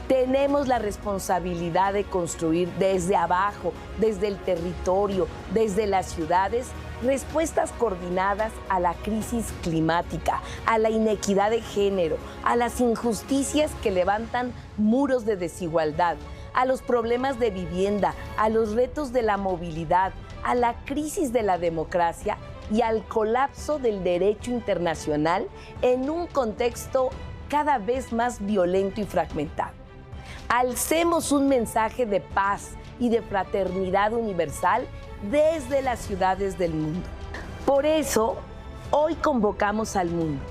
Tenemos la responsabilidad de construir desde abajo, desde el territorio, desde las ciudades, respuestas coordinadas a la crisis climática, a la inequidad de género, a las injusticias que levantan muros de desigualdad, a los problemas de vivienda, a los retos de la movilidad, a la crisis de la democracia y al colapso del derecho internacional en un contexto cada vez más violento y fragmentado. Alcemos un mensaje de paz y de fraternidad universal desde las ciudades del mundo. Por eso, hoy convocamos al mundo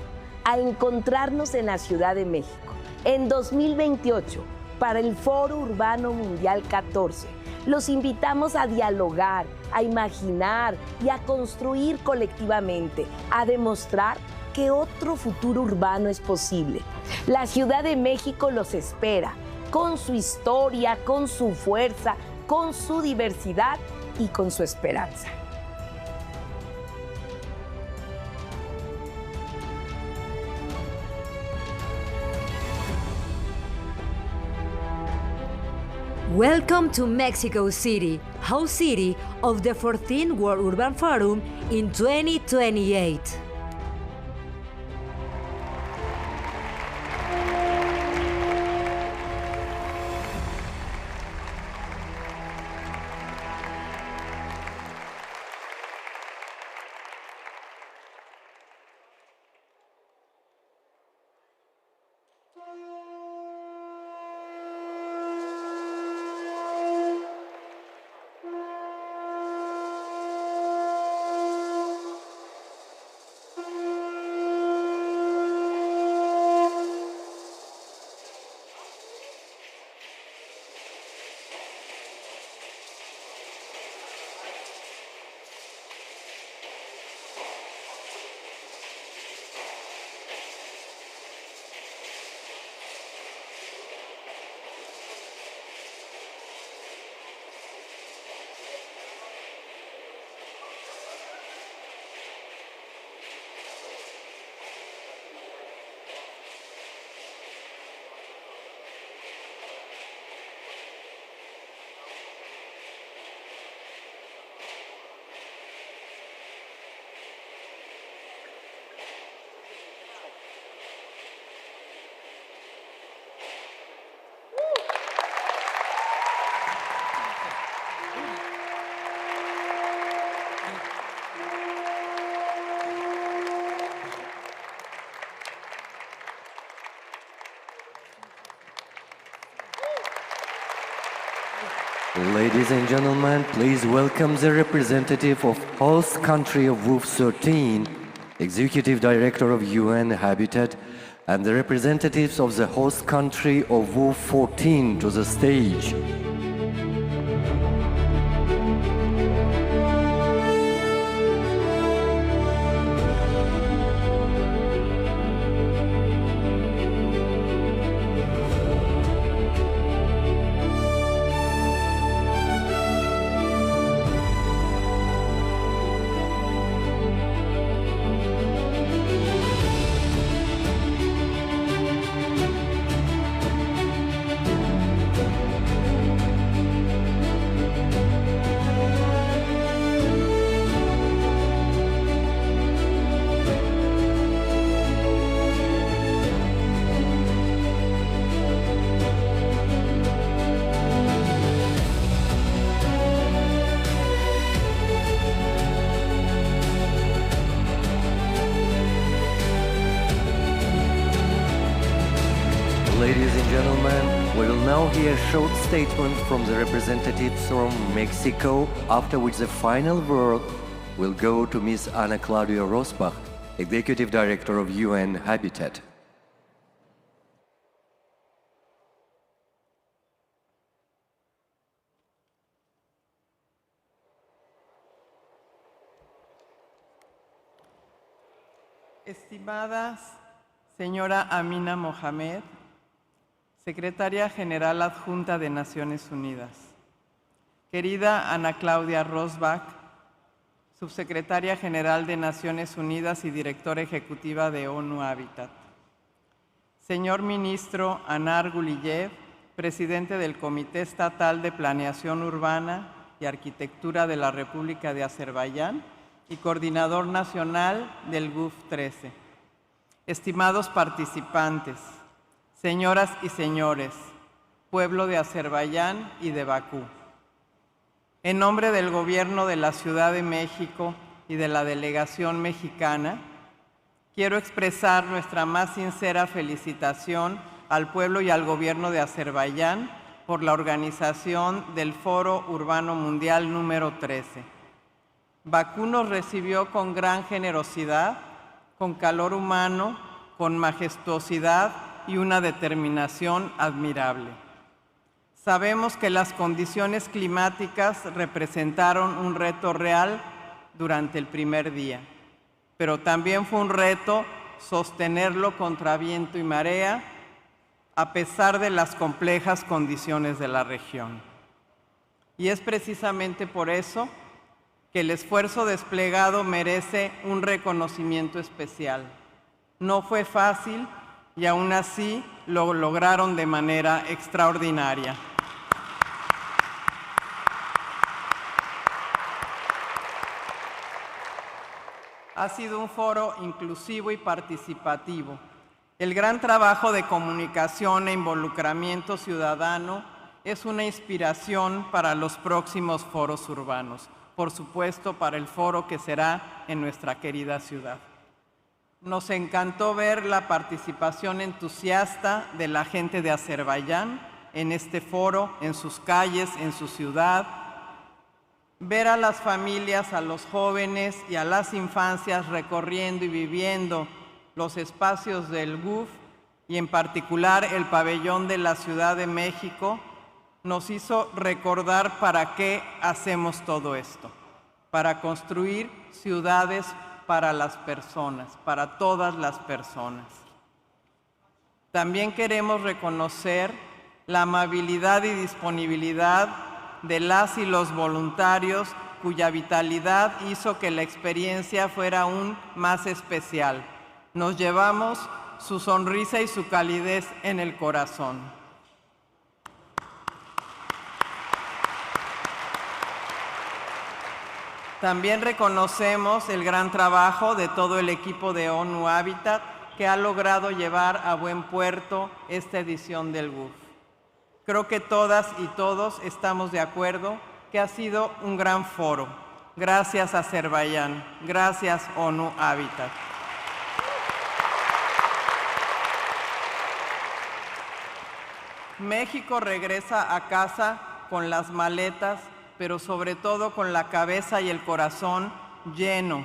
a encontrarnos en la Ciudad de México en 2028 para el Foro Urbano Mundial 14. Los invitamos a dialogar, a imaginar y a construir colectivamente, a demostrar que otro futuro urbano es posible. La Ciudad de México los espera, con su historia, con su fuerza, con su diversidad y con su esperanza. Welcome to Mexico City, host city of the 14th World Urban Forum in 2028. Ladies and gentlemen, please welcome the representative of host country of WUF13, Executive Director of UN Habitat, and the representatives of the host country of WUF14 to the stage. Ladies and gentlemen, we will now hear a short statement from the representatives from Mexico, after which the final word will go to Ms. Ana Claudia Rosbach, Executive Director of UN Habitat. Estimadas Señora Amina Mohamed, Secretaria General Adjunta de Naciones Unidas. Querida Ana Claudia Rosbach, Subsecretaria General de Naciones Unidas y Directora Ejecutiva de ONU Habitat. Señor Ministro Anar Guliyev, Presidente del Comité Estatal de Planeación Urbana y Arquitectura de la República de Azerbaiyán y Coordinador Nacional del WUF13. Estimados participantes, señoras y señores, pueblo de Azerbaiyán y de Bakú. En nombre del Gobierno de la Ciudad de México y de la delegación mexicana, quiero expresar nuestra más sincera felicitación al pueblo y al Gobierno de Azerbaiyán por la organización del Foro Urbano Mundial número 13. Bakú nos recibió con gran generosidad, con calor humano, con majestuosidad y una determinación admirable. Sabemos que las condiciones climáticas representaron un reto real durante el primer día, pero también fue un reto sostenerlo contra viento y marea, a pesar de las complejas condiciones de la región. Y es precisamente por eso que el esfuerzo desplegado merece un reconocimiento especial. No fue fácil y aún así lo lograron de manera extraordinaria. Ha sido un foro inclusivo y participativo. El gran trabajo de comunicación e involucramiento ciudadano es una inspiración para los próximos foros urbanos, por supuesto para el foro que será en nuestra querida ciudad. Nos encantó ver la participación entusiasta de la gente de Azerbaiyán en este foro, en sus calles, en su ciudad. Ver a las familias, a los jóvenes y a las infancias recorriendo y viviendo los espacios del WUF y en particular el pabellón de la Ciudad de México nos hizo recordar para qué hacemos todo esto, para construir ciudades para las personas, para todas las personas. También queremos reconocer la amabilidad y disponibilidad de las y los voluntarios cuya vitalidad hizo que la experiencia fuera aún más especial. Nos llevamos su sonrisa y su calidez en el corazón. También reconocemos el gran trabajo de todo el equipo de ONU Habitat que ha logrado llevar a buen puerto esta edición del WUF. Creo que todas y todos estamos de acuerdo que ha sido un gran foro. Gracias Azerbaiyán, gracias ONU Habitat. México regresa a casa con las maletas, pero sobre todo con la cabeza y el corazón lleno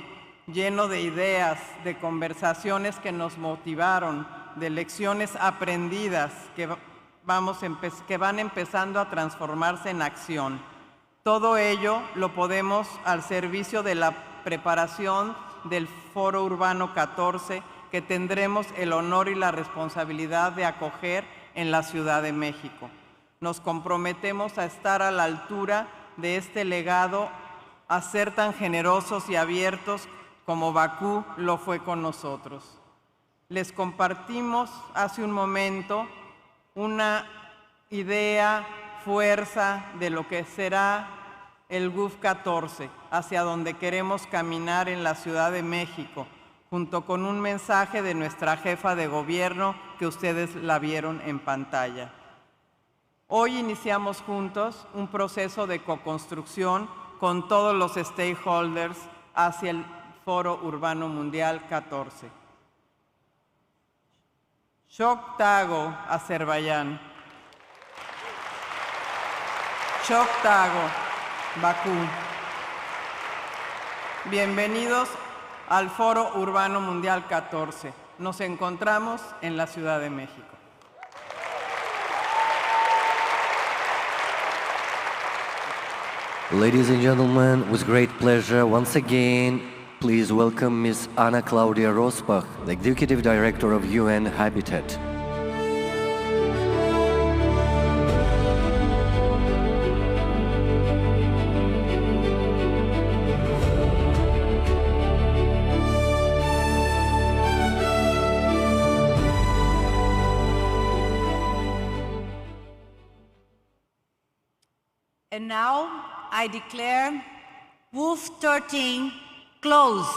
de ideas, de conversaciones que nos motivaron, de lecciones aprendidas que van empezando a transformarse en acción. Todo ello lo podemos al servicio de la preparación del Foro Urbano 14 que tendremos el honor y la responsabilidad de acoger en la Ciudad de México. Nos comprometemos a estar a la altura de este legado, a ser tan generosos y abiertos como Bakú lo fue con nosotros. Les compartimos hace un momento una idea, fuerza de lo que será el WUF14, hacia donde queremos caminar en la Ciudad de México, junto con un mensaje de nuestra jefa de gobierno que ustedes la vieron en pantalla. Hoy iniciamos juntos un proceso de coconstrucción con todos los stakeholders hacia el Foro Urbano Mundial 14. Çok tago, Azerbaiyán. Çok tago, Bakú. Bienvenidos al Foro Urbano Mundial 14. Nos encontramos en la Ciudad de México. Ladies and gentlemen, with great pleasure, once again, Please welcome Ms. Ana Claudia Rosbach, the Executive Director of UN Habitat. And now I declare WUF13 closed.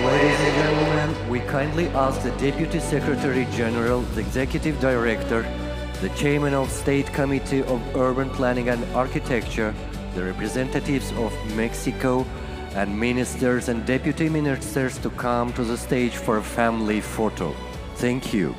Ladies and gentlemen, we kindly ask the Deputy Secretary General, the Executive Director, the Chairman of State Committee of Urban Planning and Architecture, the representatives of Mexico, and ministers and deputy ministers to come to the stage for a family photo. Thank you.